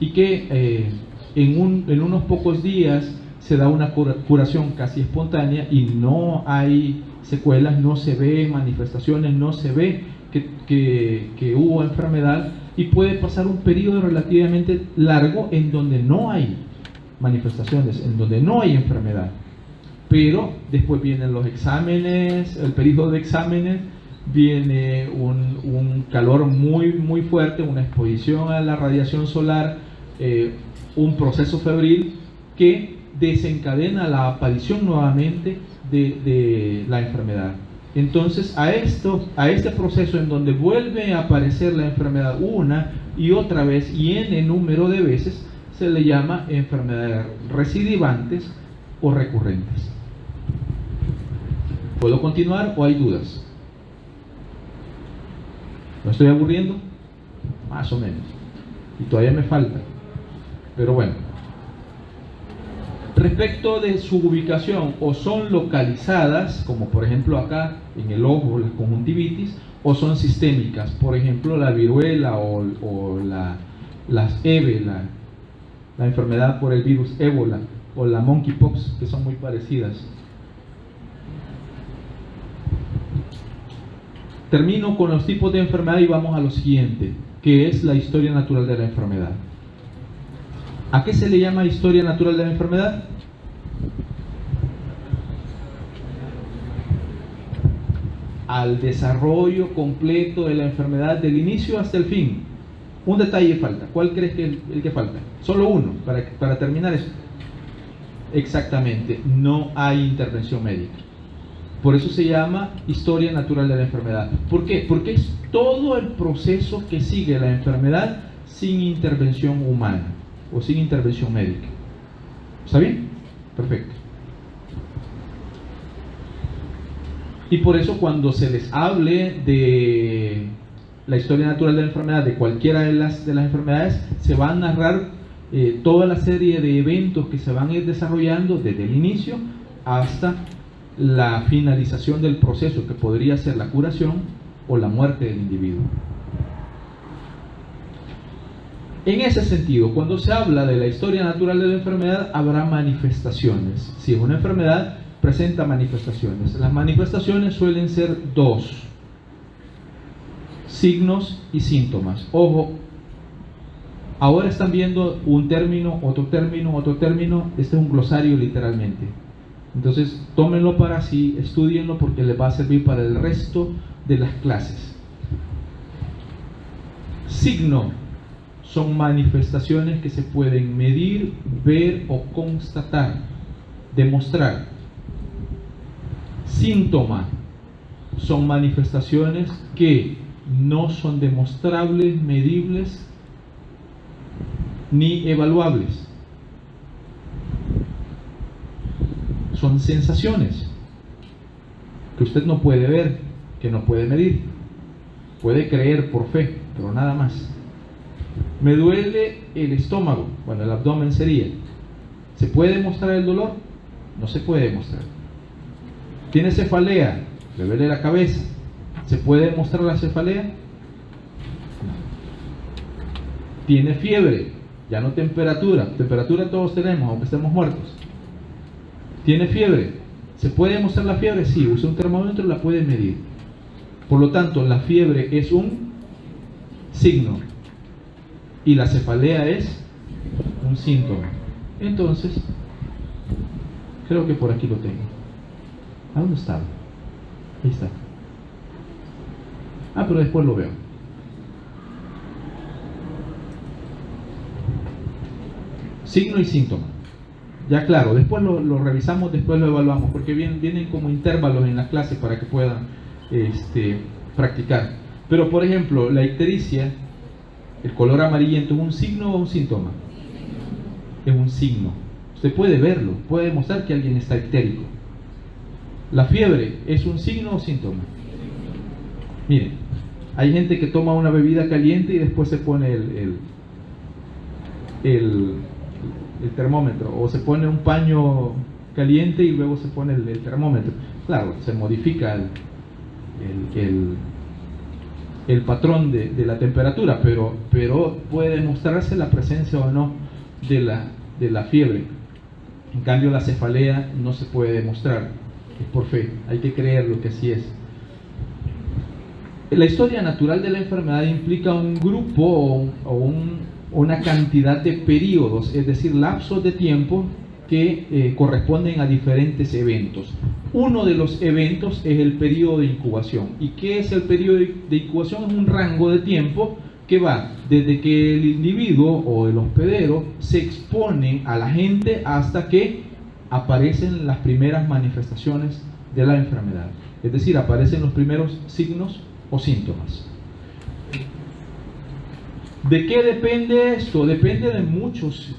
y que en unos pocos días se da una curación casi espontánea y no hay secuelas, no se ve manifestaciones, no se ve que hubo enfermedad, y puede pasar un periodo relativamente largo en donde no hay manifestaciones, en donde no hay enfermedad. Pero después vienen los exámenes, el periodo de exámenes, viene un calor muy fuerte, una exposición a la radiación solar, un proceso febril que desencadena la aparición nuevamente de la enfermedad. Entonces a este proceso en donde vuelve a aparecer la enfermedad una y otra vez y en el número de veces, se le llama enfermedades recidivantes o recurrentes. ¿Puedo continuar o hay dudas? ¿No estoy aburriendo? Más o menos. Y todavía me falta. Pero bueno. Respecto de su ubicación, o son localizadas, como por ejemplo acá en el ojo, la conjuntivitis, o son sistémicas, por ejemplo la viruela o las EBE, la enfermedad por el virus ébola, o la monkeypox, que son muy parecidas. Termino con los tipos de enfermedad y vamos a lo siguiente, que es la historia natural de la enfermedad. ¿A qué se le llama historia natural de la enfermedad? al desarrollo completo de la enfermedad del inicio hasta el fin. Un detalle falta. ¿Cuál crees que es el que falta? Solo uno, para terminar eso. Exactamente, no hay intervención médica. Por eso se llama historia natural de la enfermedad. ¿Por qué? Porque es todo el proceso que sigue la enfermedad sin intervención humana o sin intervención médica. ¿Está bien? Perfecto. Y por eso cuando se les hable de la historia natural de la enfermedad, de cualquiera de las enfermedades, se va a narrar toda la serie de eventos que se van a ir desarrollando desde el inicio hasta la finalización del proceso, que podría ser la curación o la muerte del individuo. En ese sentido, cuando se habla de la historia natural de la enfermedad, habrá manifestaciones. Si es una enfermedad, presenta manifestaciones. Las manifestaciones suelen ser dos: signos y síntomas. Ojo, ahora están viendo un término, otro término, otro término. Este es un glosario literalmente. Entonces, tómenlo para sí, estudienlo, porque les va a servir para el resto de las clases. Signo son manifestaciones que se pueden medir, ver o constatar, demostrar. Síntoma son manifestaciones que no son demostrables, medibles ni evaluables. Son sensaciones que usted no puede ver, que no puede medir. Puede creer por fe, pero nada más. Me duele el estómago, bueno, el abdomen sería. ¿Se puede demostrar el dolor? No se puede demostrar. ¿Tiene cefalea? ¿Le duele la cabeza? ¿Se puede demostrar la cefalea? No. ¿Tiene fiebre? Ya no temperatura. Temperatura todos tenemos, aunque estemos muertos. ¿Tiene fiebre? ¿Se puede demostrar la fiebre? Sí, usa un termómetro y la puede medir. Por lo tanto, la fiebre es un signo y la cefalea es un síntoma. Entonces, creo que por aquí lo tengo. ¿A dónde está? Ahí está. Ah, pero después lo veo. Signo y síntoma. Ya claro, después lo revisamos, después lo evaluamos, porque vienen como intervalos en las clases para que puedan practicar. Pero por ejemplo, la ictericia, el color amarillento, ¿es un signo o un síntoma? Es un signo. Usted puede verlo, puede demostrar que alguien está ictérico. La fiebre, ¿es un signo o síntoma? Miren, hay gente que toma una bebida caliente y después se pone el termómetro, o se pone un paño caliente y luego se pone el termómetro. Claro, se modifica el patrón de la temperatura, pero puede demostrarse la presencia o no de la fiebre. En cambio, la cefalea no se puede demostrar, es por fe, hay que creerlo que así es. La historia natural de la enfermedad implica un grupo o una cantidad de periodos, es decir, lapsos de tiempo que corresponden a diferentes eventos. Uno de los eventos es el periodo de incubación. ¿Y qué es el periodo de incubación? Es un rango de tiempo que va desde que el individuo o el hospedero se expone a la gente hasta que aparecen las primeras manifestaciones de la enfermedad. Es decir, aparecen los primeros signos o síntomas. ¿De qué depende esto? Depende de muchos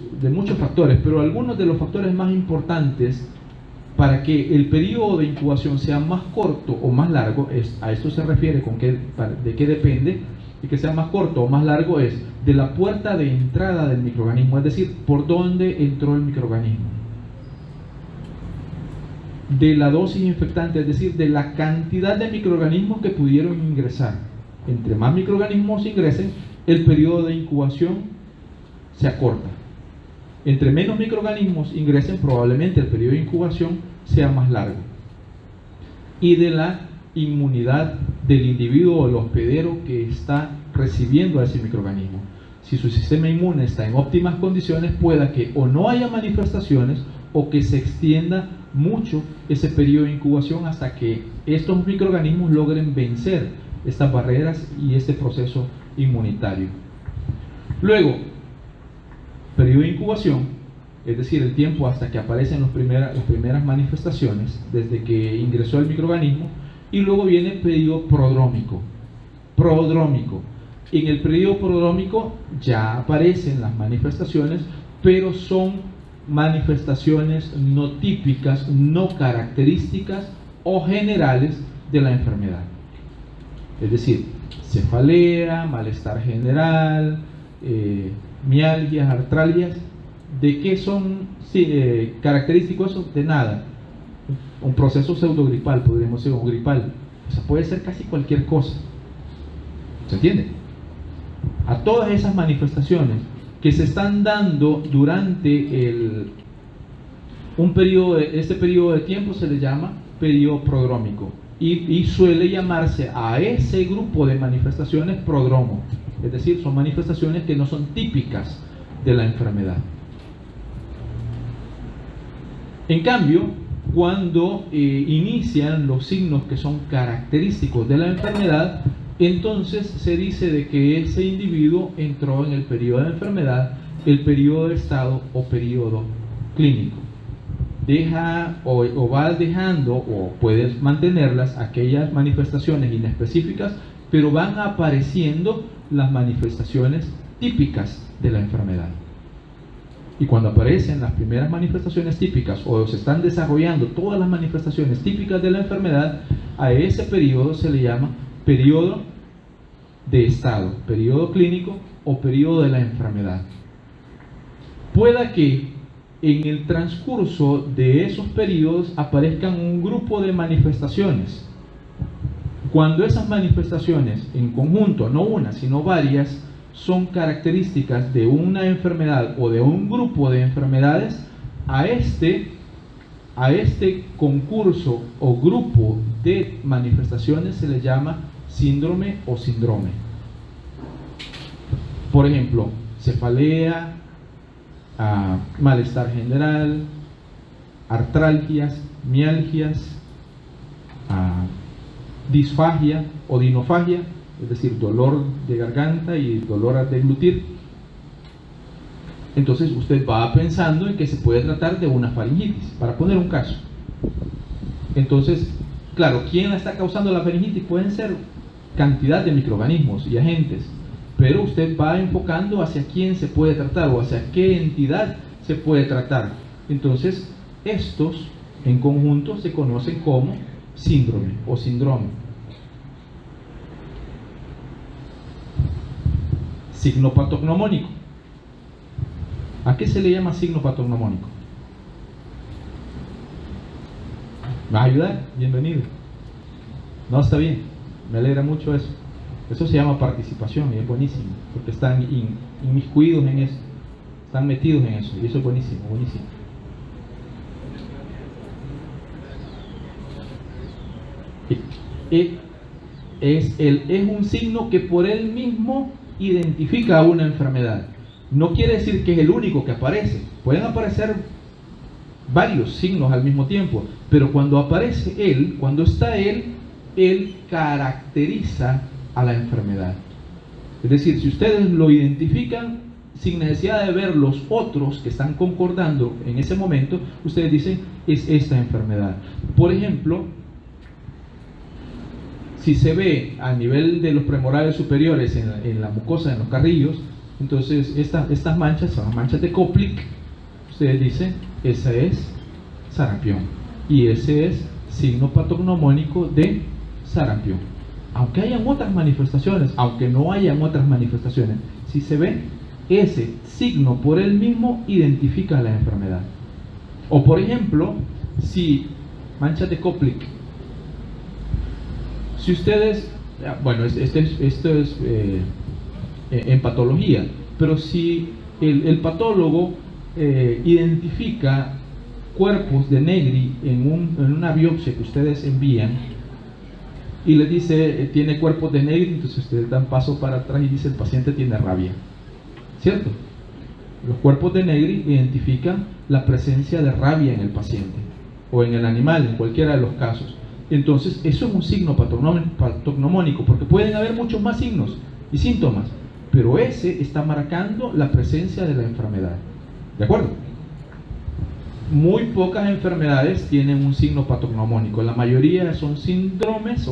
factores, pero algunos de los factores más importantes para que el periodo de incubación sea más corto o más largo, a esto se refiere de qué depende, y que sea más corto o más largo es de la puerta de entrada del microorganismo, es decir, por dónde entró el microorganismo, de la dosis infectante, es decir, de la cantidad de microorganismos que pudieron ingresar. Entre más microorganismos ingresen, el periodo de incubación se acorta. Entre menos microorganismos ingresen, probablemente el periodo de incubación sea más largo. Y de la inmunidad del individuo o el hospedero que está recibiendo a ese microorganismo. Si su sistema inmune está en óptimas condiciones, pueda que o no haya manifestaciones o que se extienda mucho ese periodo de incubación hasta que estos microorganismos logren vencer estas barreras y este proceso inmunitario. Luego, periodo de incubación, es decir, el tiempo hasta que aparecen las primeras manifestaciones, desde que ingresó el microorganismo, y luego viene el periodo prodrómico. En el periodo prodrómico ya aparecen las manifestaciones, pero son manifestaciones no típicas, no características o generales de la enfermedad. Es decir, cefalea, malestar general, mialgias, artralgias. ¿De qué son característicos eso? De nada. Un proceso pseudogripal, podríamos decir, o gripal. O sea, puede ser casi cualquier cosa. ¿Se entiende? A todas esas manifestaciones que se están dando durante este periodo de tiempo se le llama periodo prodrómico y suele llamarse a ese grupo de manifestaciones prodromo, es decir, son manifestaciones que no son típicas de la enfermedad. En cambio, cuando inician los signos que son característicos de la enfermedad, entonces se dice de que ese individuo entró en el periodo de enfermedad, el periodo de estado o periodo clínico. Deja o va dejando o puedes mantenerlas aquellas manifestaciones inespecíficas, pero van apareciendo las manifestaciones típicas de la enfermedad. Y cuando aparecen las primeras manifestaciones típicas o se están desarrollando todas las manifestaciones típicas de la enfermedad, a ese periodo se le llama periodo de estado, periodo clínico o periodo de la enfermedad. Pueda que en el transcurso de esos periodos aparezcan un grupo de manifestaciones. Cuando esas manifestaciones en conjunto, no una, sino varias, son características de una enfermedad o de un grupo de enfermedades, a este concurso o grupo de manifestaciones se le llama síndrome o síndrome. Por ejemplo, cefalea, malestar general, artralgias, mialgias, disfagia o dinofagia, es decir, dolor de garganta y dolor al deglutir. Entonces usted va pensando en que se puede tratar de una faringitis, para poner un caso. Entonces, claro, ¿quién está causando la faringitis? Pueden ser cantidad de microorganismos y agentes, pero usted va enfocando hacia quién se puede tratar o hacia qué entidad se puede tratar. Entonces, estos en conjunto se conocen como síndrome o síndrome. Signo patognomónico. ¿A qué se le llama signo patognomónico? ¿Me va a ayudar? Bienvenido. No, está bien. Me alegra mucho eso. Eso se llama participación y es buenísimo, porque están inmiscuidos en eso, están metidos en eso, y eso es buenísimo, buenísimo. Es un signo que por él mismo identifica una enfermedad. No quiere decir que es el único que aparece. Pueden aparecer varios signos al mismo tiempo, pero cuando aparece él, cuando está él caracteriza a la enfermedad. Es decir, si ustedes lo identifican sin necesidad de ver los otros que están concordando en ese momento, ustedes dicen, es esta enfermedad. Por ejemplo, si se ve a nivel de los premorales superiores en la mucosa, en los carrillos, entonces estas manchas son las manchas de Koplik. Ustedes dicen, esa es sarampión, y ese es signo patognomónico de sarampión. Aunque hayan otras manifestaciones, aunque no hayan otras manifestaciones, si se ve, ese signo por él mismo identifica la enfermedad. O por ejemplo, si manchas de Koplik, si ustedes, bueno, esto es en patología, pero si el patólogo identifica cuerpos de Negri en una biopsia que ustedes envían y le dice tiene cuerpos de Negri, entonces ustedes dan paso para atrás y dice el paciente tiene rabia, ¿cierto? Los cuerpos de Negri identifican la presencia de rabia en el paciente o en el animal, en cualquiera de los casos. Entonces, eso es un signo patognomónico, porque pueden haber muchos más signos y síntomas, pero ese está marcando la presencia de la enfermedad. ¿De acuerdo? Muy pocas enfermedades tienen un signo patognomónico. La mayoría son síndromes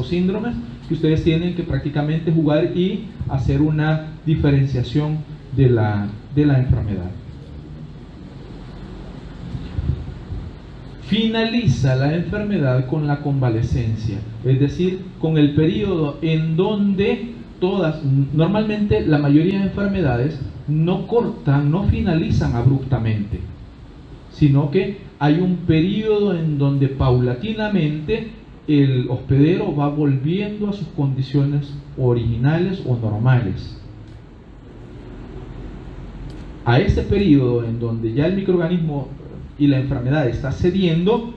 que ustedes tienen que prácticamente jugar y hacer una diferenciación de la enfermedad. Finaliza la enfermedad con la convalecencia, es decir, con el periodo en donde normalmente la mayoría de enfermedades no cortan, no finalizan abruptamente, sino que hay un periodo en donde paulatinamente el hospedero va volviendo a sus condiciones originales o normales. A ese periodo en donde ya el microorganismo y la enfermedad está cediendo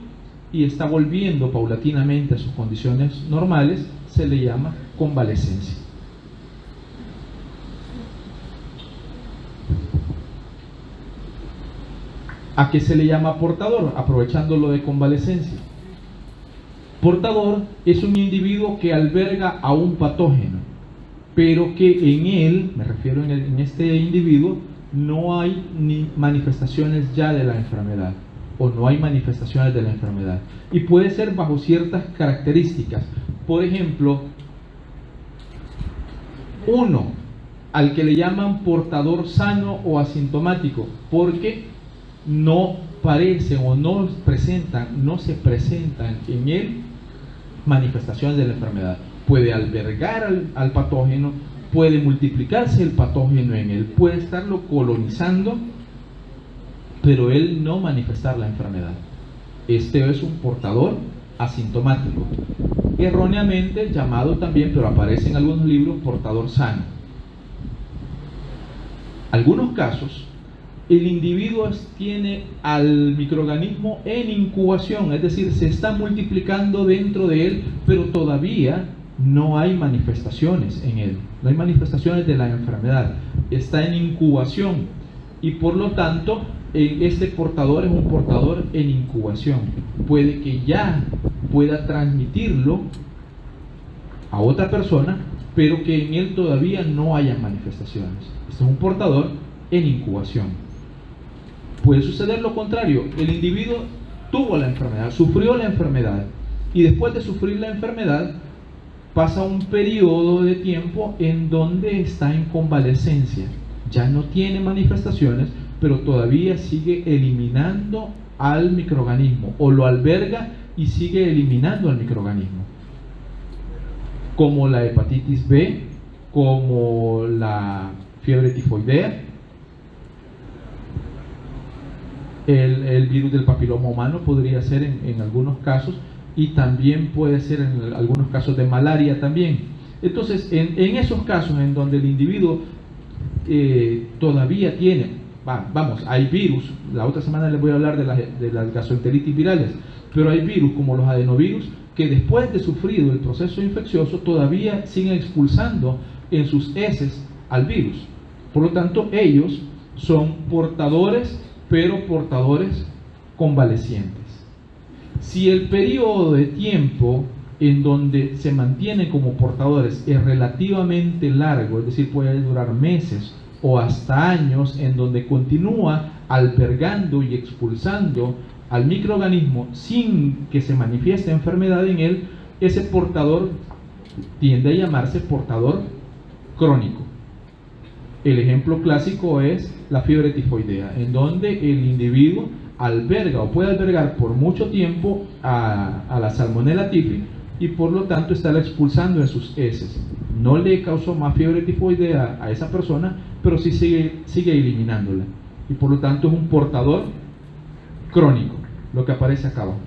y está volviendo paulatinamente a sus condiciones normales, se le llama convalecencia. ¿A qué se le llama portador? Aprovechando lo de convalecencia. Portador es un individuo que alberga a un patógeno, pero que en él, me refiero en este individuo, no hay ni manifestaciones ya de la enfermedad, o no hay manifestaciones de la enfermedad. Y puede ser bajo ciertas características. Por ejemplo, uno, al que le llaman portador sano o asintomático, porque no parecen o no se presentan en él manifestaciones de la enfermedad. Puede albergar al patógeno, puede multiplicarse el patógeno en él, puede estarlo colonizando, pero él no manifestar la enfermedad. Este es un portador asintomático, erróneamente llamado también, pero aparece en algunos libros, portador sano. Algunos casos, el individuo tiene al microorganismo en incubación, es decir, se está multiplicando dentro de él, pero todavía no hay manifestaciones en él, no hay manifestaciones de la enfermedad, está en incubación, y por lo tanto este portador es un portador en incubación. Puede que ya pueda transmitirlo a otra persona, pero que en él todavía no haya manifestaciones. Este es un portador en incubación. Puede suceder lo contrario, el individuo tuvo la enfermedad, sufrió la enfermedad, y después de sufrir la enfermedad pasa un periodo de tiempo en donde está en convalecencia, ya no tiene manifestaciones, pero todavía sigue eliminando al microorganismo, o lo alberga y sigue eliminando al microorganismo, como la hepatitis B, como la fiebre tifoidea, el virus del papiloma humano podría ser en algunos casos, y también puede ser en algunos casos de malaria también. Entonces, en esos casos en donde el individuo todavía tiene, hay virus, la otra semana les voy a hablar de las gastroenteritis virales, pero hay virus como los adenovirus que después de sufrido el proceso infeccioso todavía siguen expulsando en sus heces al virus. Por lo tanto, ellos son portadores, pero portadores convalecientes. Si el periodo de tiempo en donde se mantienen como portadores es relativamente largo, es decir, puede durar meses o hasta años, en donde continúa albergando y expulsando al microorganismo sin que se manifieste enfermedad en él, ese portador tiende a llamarse portador crónico. El ejemplo clásico es la fiebre tifoidea, en donde el individuo alberga o puede albergar por mucho tiempo a la Salmonella typhi, y por lo tanto estará expulsando en sus heces. No le causó más fiebre tifoidea a esa persona, pero sí sigue eliminándola, y por lo tanto es un portador crónico, lo que aparece acá abajo.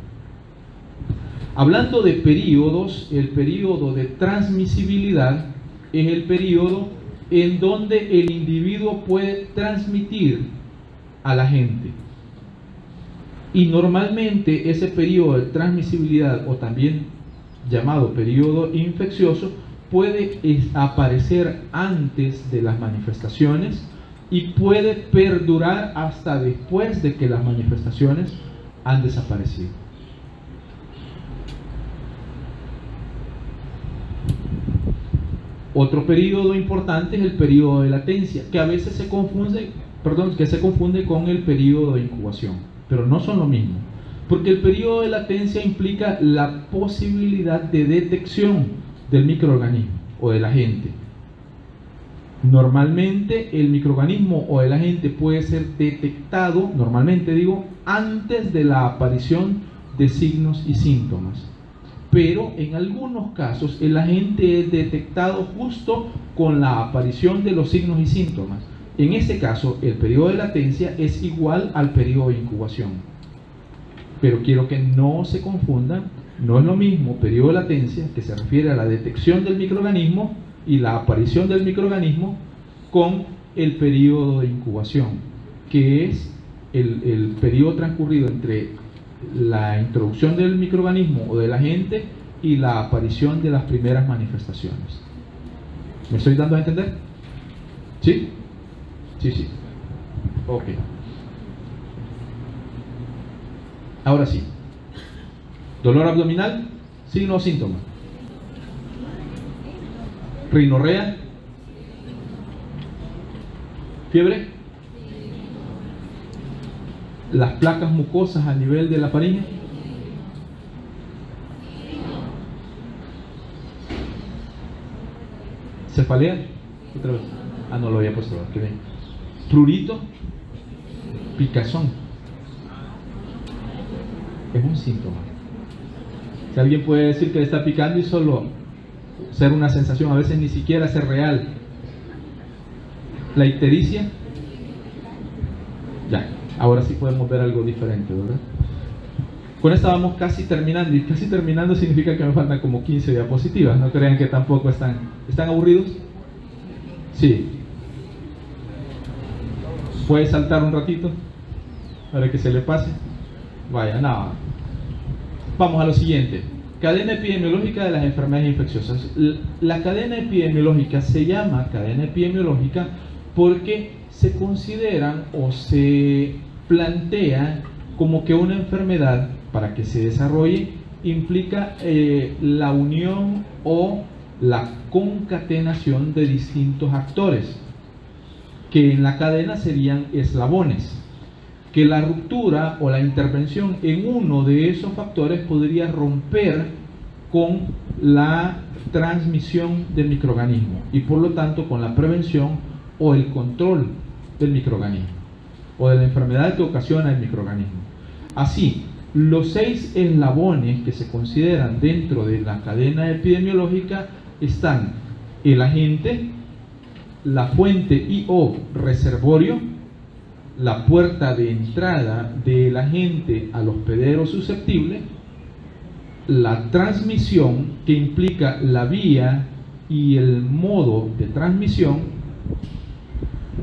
Hablando de periodos, el periodo de transmisibilidad es el periodo en donde el individuo puede transmitir a la gente. Y normalmente ese periodo de transmisibilidad, o también llamado periodo infeccioso, puede aparecer antes de las manifestaciones y puede perdurar hasta después de que las manifestaciones han desaparecido. Otro periodo importante es el periodo de latencia, que a veces se confunde con el periodo de incubación, pero no son lo mismo, porque el periodo de latencia implica la posibilidad de detección del microorganismo o del agente. Normalmente el microorganismo o el agente puede ser detectado, normalmente digo, antes de la aparición de signos y síntomas. Pero en algunos casos el agente es detectado justo con la aparición de los signos y síntomas. En ese caso, el periodo de latencia es igual al periodo de incubación. Pero quiero que no se confundan, no es lo mismo periodo de latencia, que se refiere a la detección del microorganismo y la aparición del microorganismo, con el periodo de incubación, que es el periodo transcurrido entre la introducción del microorganismo o del agente y la aparición de las primeras manifestaciones. ¿Me estoy dando a entender? ¿Sí? Sí. Ok. Ahora sí. Dolor abdominal, signo o síntoma. Rinorrea. Fiebre. Las placas mucosas a nivel de la faringe. Cefalea. Otra vez. No lo había puesto. Qué bien. Prurito. Picazón. Es un síntoma. Si alguien puede decir que le está picando y solo ser una sensación, a veces ni siquiera ser real. La ictericia. Ya. Ahora sí podemos ver algo diferente, ¿verdad? Con esta vamos casi terminando, y casi terminando significa que me faltan como 15 diapositivas. No crean que tampoco ¿están aburridos? Sí. ¿Puede saltar un ratito para que se le pase? Vaya, nada. Vamos a lo siguiente. Cadena epidemiológica de las enfermedades infecciosas. La cadena epidemiológica se llama cadena epidemiológica porque se consideran o se plantea como que una enfermedad, para que se desarrolle, implica la unión o la concatenación de distintos actores, que en la cadena serían eslabones, que la ruptura o la intervención en uno de esos factores podría romper con la transmisión del microorganismo y por lo tanto con la prevención o el control del microorganismo o de la enfermedad que ocasiona el microorganismo. Así, los 6 eslabones que se consideran dentro de la cadena epidemiológica están el agente, la fuente y o reservorio, la puerta de entrada del agente al hospedero susceptible, la transmisión, que implica la vía y el modo de transmisión,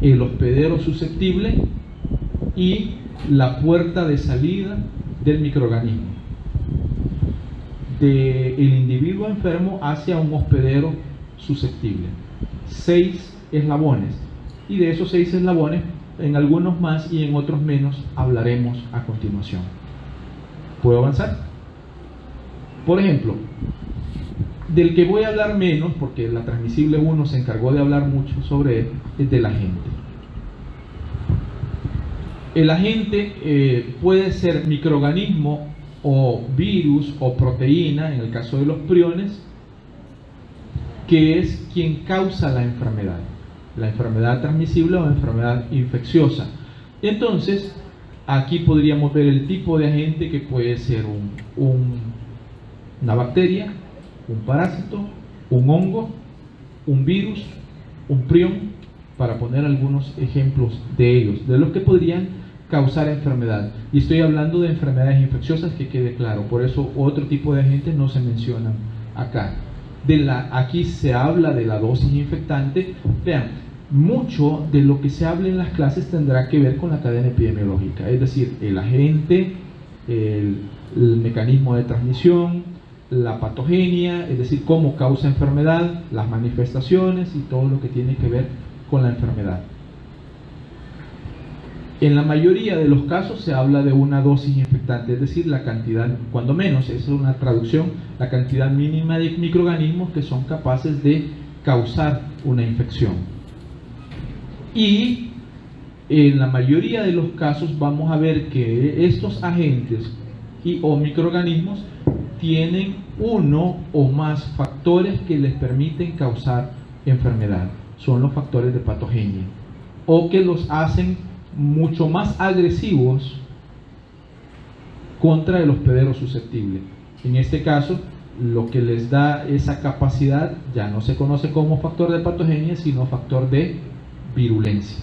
el hospedero susceptible y la puerta de salida del microorganismo del individuo enfermo hacia un hospedero susceptible. 6 eslabones, y de esos 6 eslabones, en algunos más y en otros menos, hablaremos a continuación. ¿Puedo avanzar? Por ejemplo, del que voy a hablar menos, porque la transmisible 1 se encargó de hablar mucho sobre él, es del agente. El agente puede ser microorganismo o virus o proteína, en el caso de los priones, que es quien causa la enfermedad transmisible o enfermedad infecciosa. Entonces, aquí podríamos ver el tipo de agente, que puede ser una bacteria, un parásito, un hongo, un virus, un prión, para poner algunos ejemplos de ellos, de los que podrían causar enfermedad. Y estoy hablando de enfermedades infecciosas, que quede claro, por eso otro tipo de agentes no se mencionan acá. Aquí se habla de la dosis infectante. Vean, mucho de lo que se habla en las clases tendrá que ver con la cadena epidemiológica, es decir, el agente, el mecanismo de transmisión, la patogenia, es decir, cómo causa enfermedad, las manifestaciones y todo lo que tiene que ver con la enfermedad. En la mayoría de los casos se habla de una dosis infectante, es decir, la cantidad, cuando menos, es una traducción, la cantidad mínima de microorganismos que son capaces de causar una infección. Y en la mayoría de los casos vamos a ver que estos agentes o microorganismos tienen uno o más factores que les permiten causar enfermedad. Son los factores de patogenia, o que los hacen mucho más agresivos contra el hospedero susceptible. En este caso, lo que les da esa capacidad ya no se conoce como factor de patogenia, sino factor de virulencia.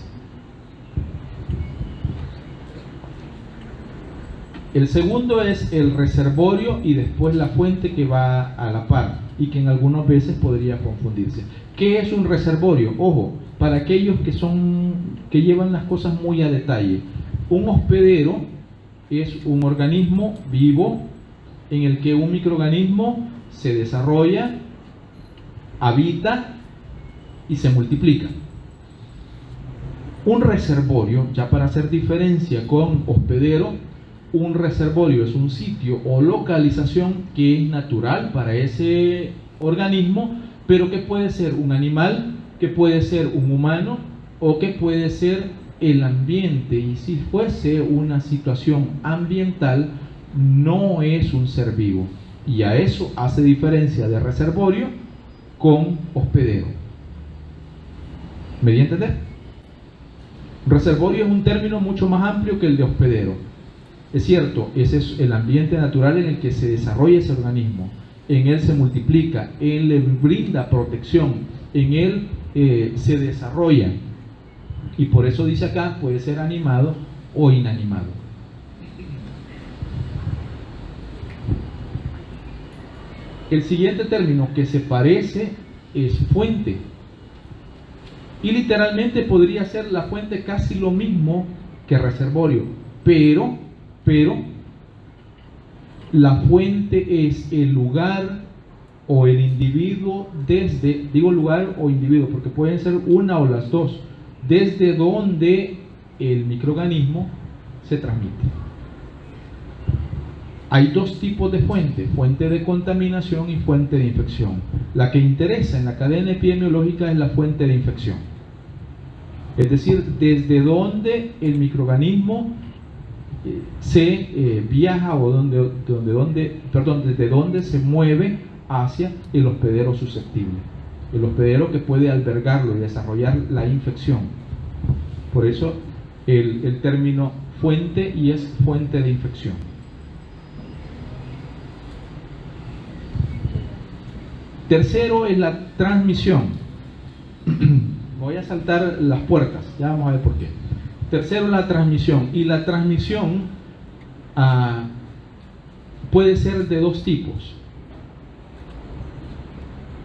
El segundo es el reservorio y después la fuente, que va a la par y que en algunas veces podría confundirse. ¿Qué es un reservorio? Ojo, para aquellos que llevan las cosas muy a detalle, un hospedero es un organismo vivo en el que un microorganismo se desarrolla, habita y se multiplica. Un reservorio, ya para hacer diferencia con hospedero, un reservorio es un sitio o localización que es natural para ese organismo, pero que puede ser un animal, que puede ser un humano o que puede ser el ambiente. Y si fuese una situación ambiental, no es un ser vivo. Y a eso hace diferencia de reservorio con hospedero. ¿Me di a entender? Reservorio es un término mucho más amplio que el de hospedero. Es cierto, ese es el ambiente natural en el que se desarrolla ese organismo. En él se multiplica, él le brinda protección, en él se desarrolla. Y por eso dice acá, puede ser animado o inanimado. El siguiente término que se parece es fuente. Y literalmente podría ser la fuente casi lo mismo que reservorio, pero la fuente es el lugar o el individuo desde, digo lugar o individuo porque pueden ser una o las dos, desde donde el microorganismo se transmite. Hay dos tipos de fuente: fuente de contaminación y fuente de infección. La que interesa en la cadena epidemiológica es la fuente de infección, es decir, desde donde el microorganismo se viaja o desde donde se mueve hacia el hospedero susceptible, el hospedero que puede albergarlo y desarrollar la infección. Por eso el término fuente, y es fuente de infección. Tercero es la transmisión. Voy a saltar las puertas, ya vamos a ver por qué. Tercero, la transmisión. Y la transmisión puede ser de dos tipos.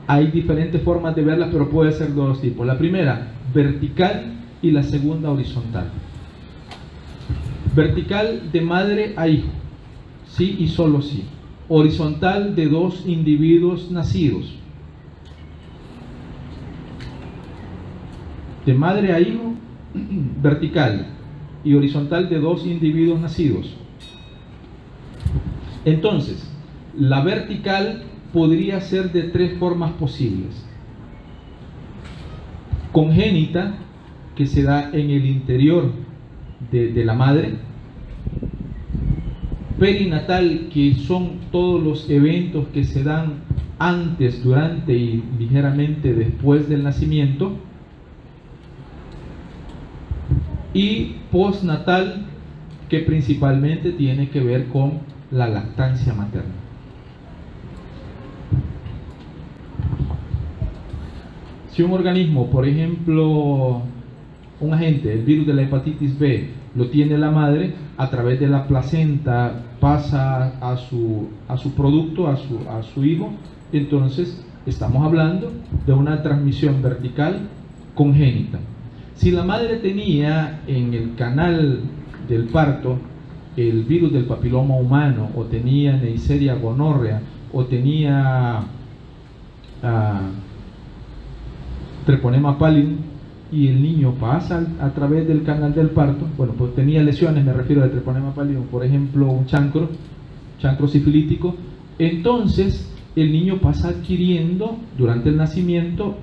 Hay diferentes formas de verla, pero puede ser de dos tipos. La primera, vertical, y la segunda, horizontal. Vertical, de madre a hijo, sí y solo sí. Horizontal, de dos individuos nacidos. De madre a hijo, vertical, y horizontal, de dos individuos nacidos. Entonces, la vertical podría ser de tres formas posibles: congénita, que se da en el interior de la madre; perinatal, que son todos los eventos que se dan antes, durante y ligeramente después del nacimiento; y postnatal, que principalmente tiene que ver con la lactancia materna. Si un organismo, por ejemplo, un agente, el virus de la hepatitis B, lo tiene la madre, a través de la placenta pasa a su producto, a su hijo, entonces estamos hablando de una transmisión vertical congénita. Si la madre tenía en el canal del parto el virus del papiloma humano, o tenía Neisseria gonorrea, o tenía Treponema pallidum, y el niño pasa a través del canal del parto, bueno, pues tenía lesiones, me refiero al Treponema pallidum, por ejemplo, un chancro sifilítico, entonces el niño pasa adquiriendo durante el nacimiento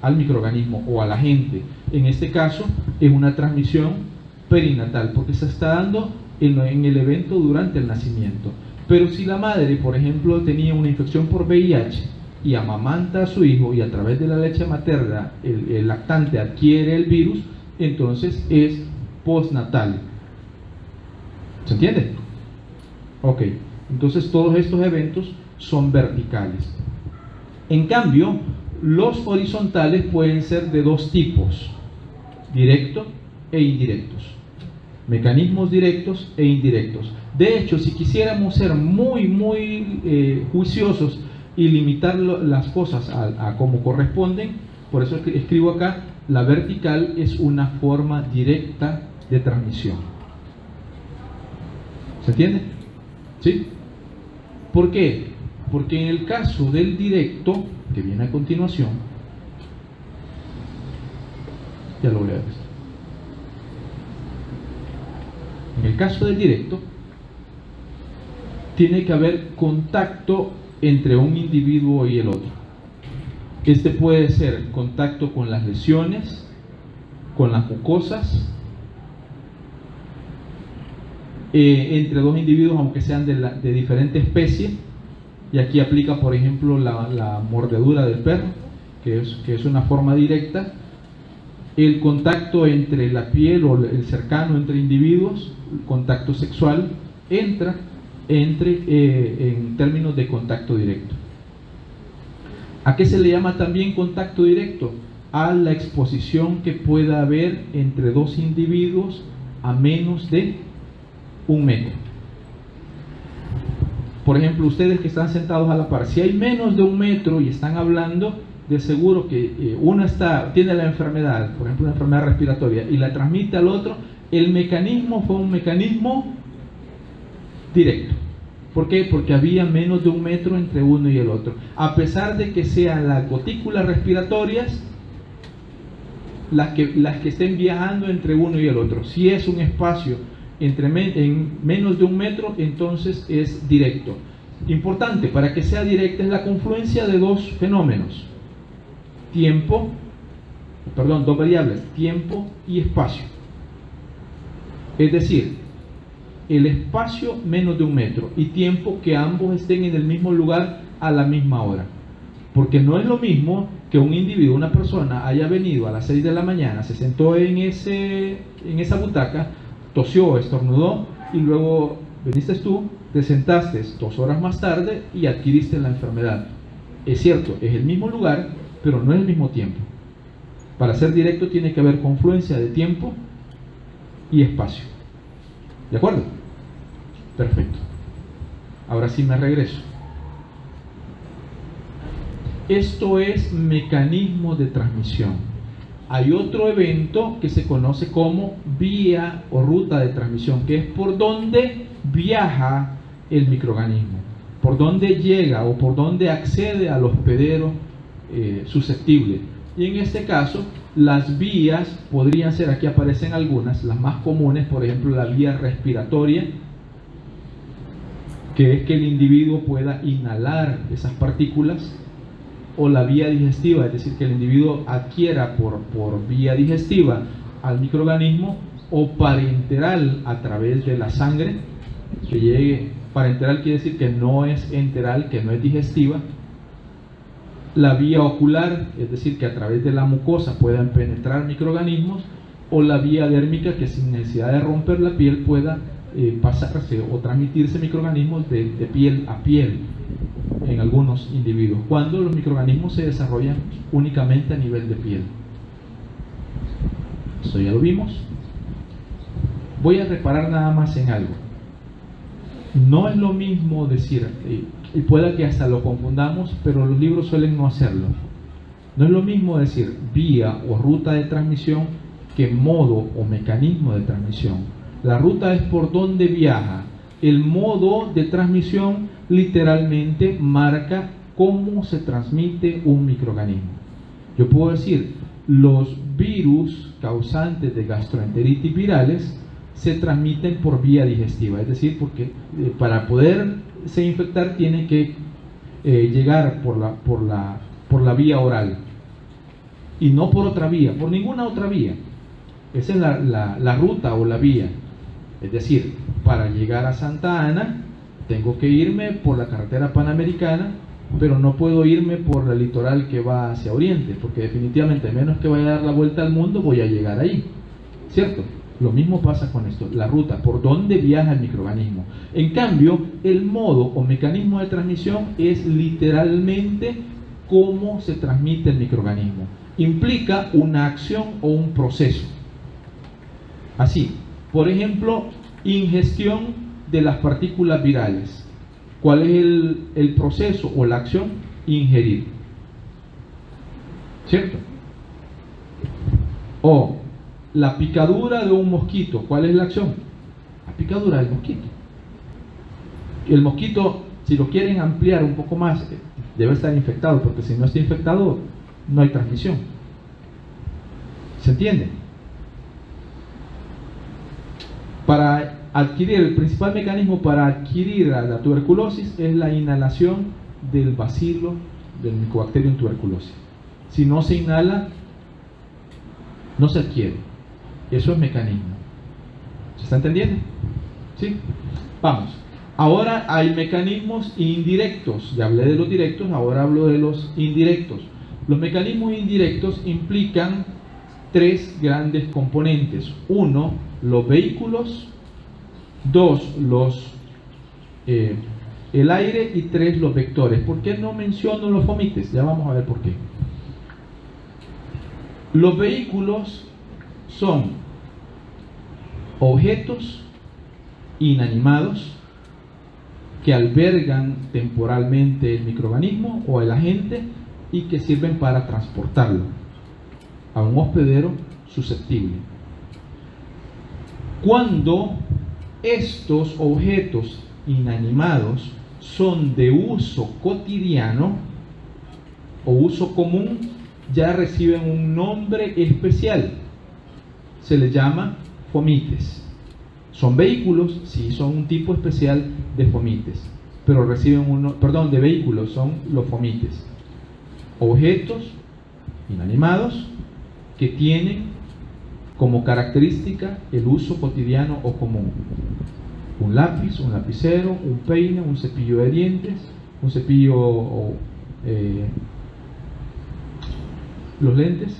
al microorganismo o al agente. En este caso es una transmisión perinatal, porque se está dando en el evento durante el nacimiento. Pero si la madre, por ejemplo, tenía una infección por VIH y amamanta a su hijo y a través de la leche materna el lactante adquiere el virus, entonces es postnatal. ¿Se entiende? Ok, entonces todos estos eventos son verticales. En cambio, los horizontales pueden ser de dos tipos: directo e indirectos. Mecanismos directos e indirectos. De hecho, si quisiéramos ser muy juiciosos y limitar las cosas a como corresponden, por eso escribo acá, la vertical es una forma directa de transmisión. ¿Se entiende? ¿Sí? ¿Por qué? Porque en el caso del directo, que viene a continuación, ya lo voy a ver. En el caso del directo, tiene que haber contacto entre un individuo y el otro. Este puede ser contacto con las lesiones, con las mucosas, entre dos individuos, aunque sean de diferente especie. Y aquí aplica, por ejemplo, la mordedura del perro, que es una forma directa. El contacto entre la piel o el cercano entre individuos, el contacto sexual, entra en términos de contacto directo. ¿A qué se le llama también contacto directo? A la exposición que pueda haber entre dos individuos a menos de 1 metro. Por ejemplo, ustedes que están sentados a la par, si hay menos de 1 metro y están hablando, de seguro que uno tiene la enfermedad, por ejemplo una enfermedad respiratoria, y la transmite al otro, el mecanismo fue un mecanismo directo. ¿Por qué? Porque había menos de 1 metro entre uno y el otro. A pesar de que sean las gotículas respiratorias las que estén viajando entre uno y el otro. Si es un espacio en menos de 1 metro, entonces es directo. Importante, para que sea directa es la confluencia de dos fenómenos. Dos variables, tiempo y espacio. Es decir, el espacio menos de 1 metro y tiempo que ambos estén en el mismo lugar a la misma hora. Porque no es lo mismo que un individuo, una persona, haya venido a las 6 de la mañana, se sentó en esa butaca, tosió, estornudó y luego viniste tú, te sentaste 2 horas más tarde y adquiriste la enfermedad. Es cierto, es el mismo lugar, pero no es el mismo tiempo. Para ser directo tiene que haber confluencia de tiempo y espacio. ¿De acuerdo? Perfecto. Ahora sí me regreso. Esto es mecanismo de transmisión. Hay otro evento que se conoce como vía o ruta de transmisión, que es por donde viaja el microorganismo, por donde llega o por donde accede al hospedero susceptible. Y en este caso, las vías podrían ser, aquí aparecen algunas, las más comunes, por ejemplo, la vía respiratoria, que es que el individuo pueda inhalar esas partículas, o la vía digestiva, es decir, que el individuo adquiera por vía digestiva al microorganismo, o parenteral a través de la sangre, que llegue. Parenteral quiere decir que no es enteral, que no es digestiva. La vía ocular, es decir, que a través de la mucosa puedan penetrar microorganismos, o la vía dérmica, que sin necesidad de romper la piel pueda pasarse o transmitirse microorganismos de piel a piel en algunos individuos, cuando los microorganismos se desarrollan únicamente a nivel de piel. Eso ya lo vimos. Voy a reparar nada más en algo. No es lo mismo decir, y pueda que hasta lo confundamos, pero los libros suelen no hacerlo. No es lo mismo decir vía o ruta de transmisión que modo o mecanismo de transmisión. La ruta es por donde viaja. El modo de transmisión literalmente marca cómo se transmite un microorganismo. Yo puedo decir, los virus causantes de gastroenteritis virales se transmiten por vía digestiva, es decir, porque para poderse infectar tiene que llegar por la vía oral, y no por otra vía, por ninguna otra vía. Esa es la ruta o la vía. Es decir, para llegar a Santa Ana tengo que irme por la carretera panamericana, pero no puedo irme por el litoral que va hacia oriente, porque definitivamente, a menos que vaya a dar la vuelta al mundo, voy a llegar ahí, ¿cierto? Lo mismo pasa con esto, la ruta, por donde viaja el microorganismo. En cambio, el modo o mecanismo de transmisión es literalmente cómo se transmite el microorganismo. Implica una acción o un proceso. Así, por ejemplo, ingestión de las partículas virales. ¿Cuál es el proceso o la acción? Ingerir, ¿cierto? O la picadura de un mosquito. ¿Cuál es la acción? La picadura del mosquito. El mosquito, si lo quieren ampliar un poco más, debe estar infectado, porque si no está infectado no hay transmisión. ¿Se entiende? Para adquirir, el principal mecanismo para adquirir la tuberculosis es la inhalación del bacilo del Mycobacterium tuberculosis. Si no se inhala, no se adquiere. Eso es mecanismo. ¿Se está entendiendo? ¿Sí? Vamos. Ahora hay mecanismos indirectos. Ya hablé de los directos, ahora hablo de los indirectos. Los mecanismos indirectos implican tres grandes componentes. Uno, los vehículos. Dos, el aire. Y tres, los vectores. ¿Por qué no menciono los fomites? Ya vamos a ver por qué. Los vehículos son objetos inanimados que albergan temporalmente el microorganismo o el agente y que sirven para transportarlo a un hospedero susceptible. Cuando estos objetos inanimados son de uso cotidiano o uso común, ya reciben un nombre especial. Se les llama fomites. Son vehículos, sí, son un tipo especial de fomites, pero reciben de vehículos, son los fomites. Objetos inanimados que tienen como característica el uso cotidiano o común. Un lápiz, un lapicero, un peine, un cepillo de dientes, un cepillo los lentes,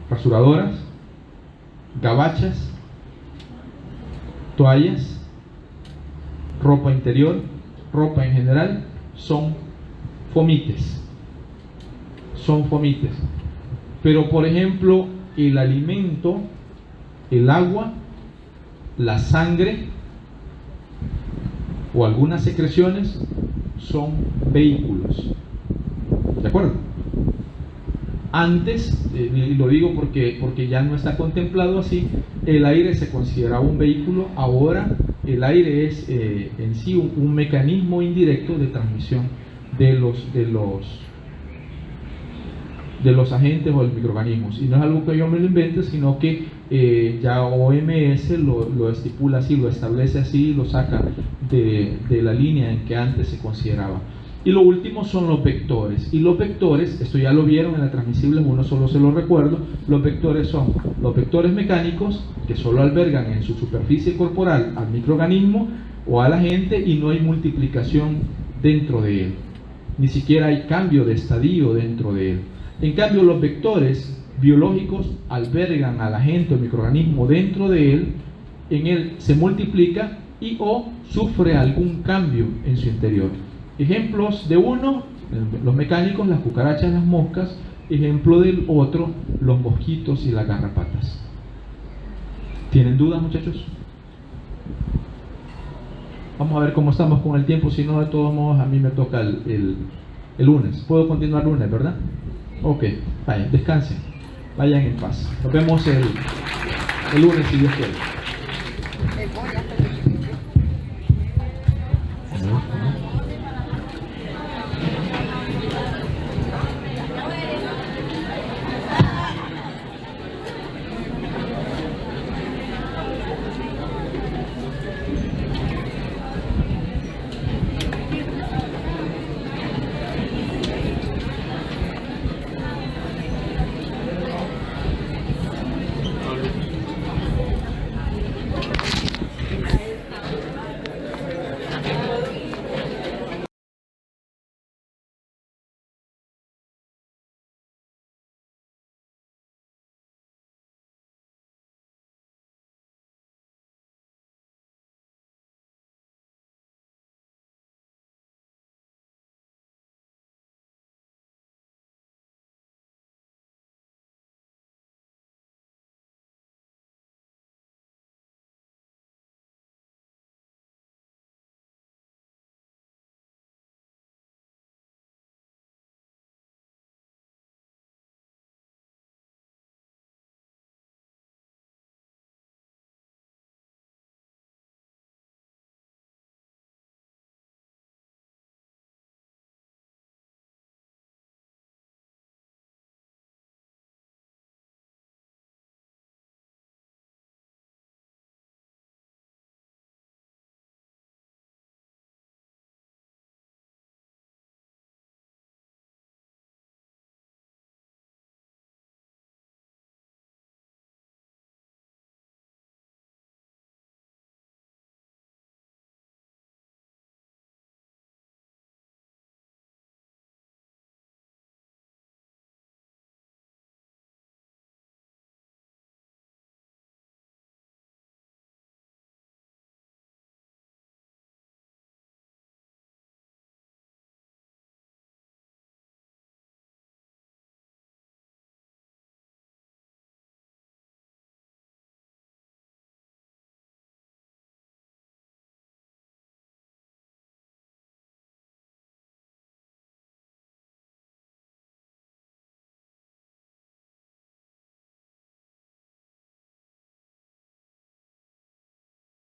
rasuradoras, gabachas, toallas, ropa interior, ropa en general, son fomites. Son fomites. Pero por ejemplo, el alimento, el agua, la sangre o algunas secreciones son vehículos. ¿De acuerdo? Antes, y lo digo porque ya no está contemplado así, el aire se consideraba un vehículo. Ahora el aire es en sí un mecanismo indirecto de transmisión de los agentes o de los microorganismos. Y no es algo que yo me lo invente, sino que ya OMS lo estipula así, lo establece así, lo saca de la línea en que antes se consideraba. Y lo último son los vectores. Y los vectores, esto ya lo vieron en la transmisible, uno solo se lo recuerdo. Los vectores son los vectores mecánicos, que solo albergan en su superficie corporal al microorganismo o al agente y no hay multiplicación dentro de él. Ni siquiera hay cambio de estadio dentro de él. En cambio, los vectores biológicos albergan al agente o microorganismo dentro de él, en él se multiplica y o sufre algún cambio en su interior. Ejemplos de uno, los mecánicos, las cucarachas, las moscas. Ejemplo del otro, los mosquitos y las garrapatas. ¿Tienen dudas, muchachos? Vamos a ver cómo estamos con el tiempo. Si no, de todos modos, a mí me toca el lunes. Puedo continuar lunes, ¿verdad? Ok, vayan, descansen, vayan en paz. Nos vemos el lunes si Dios quiere.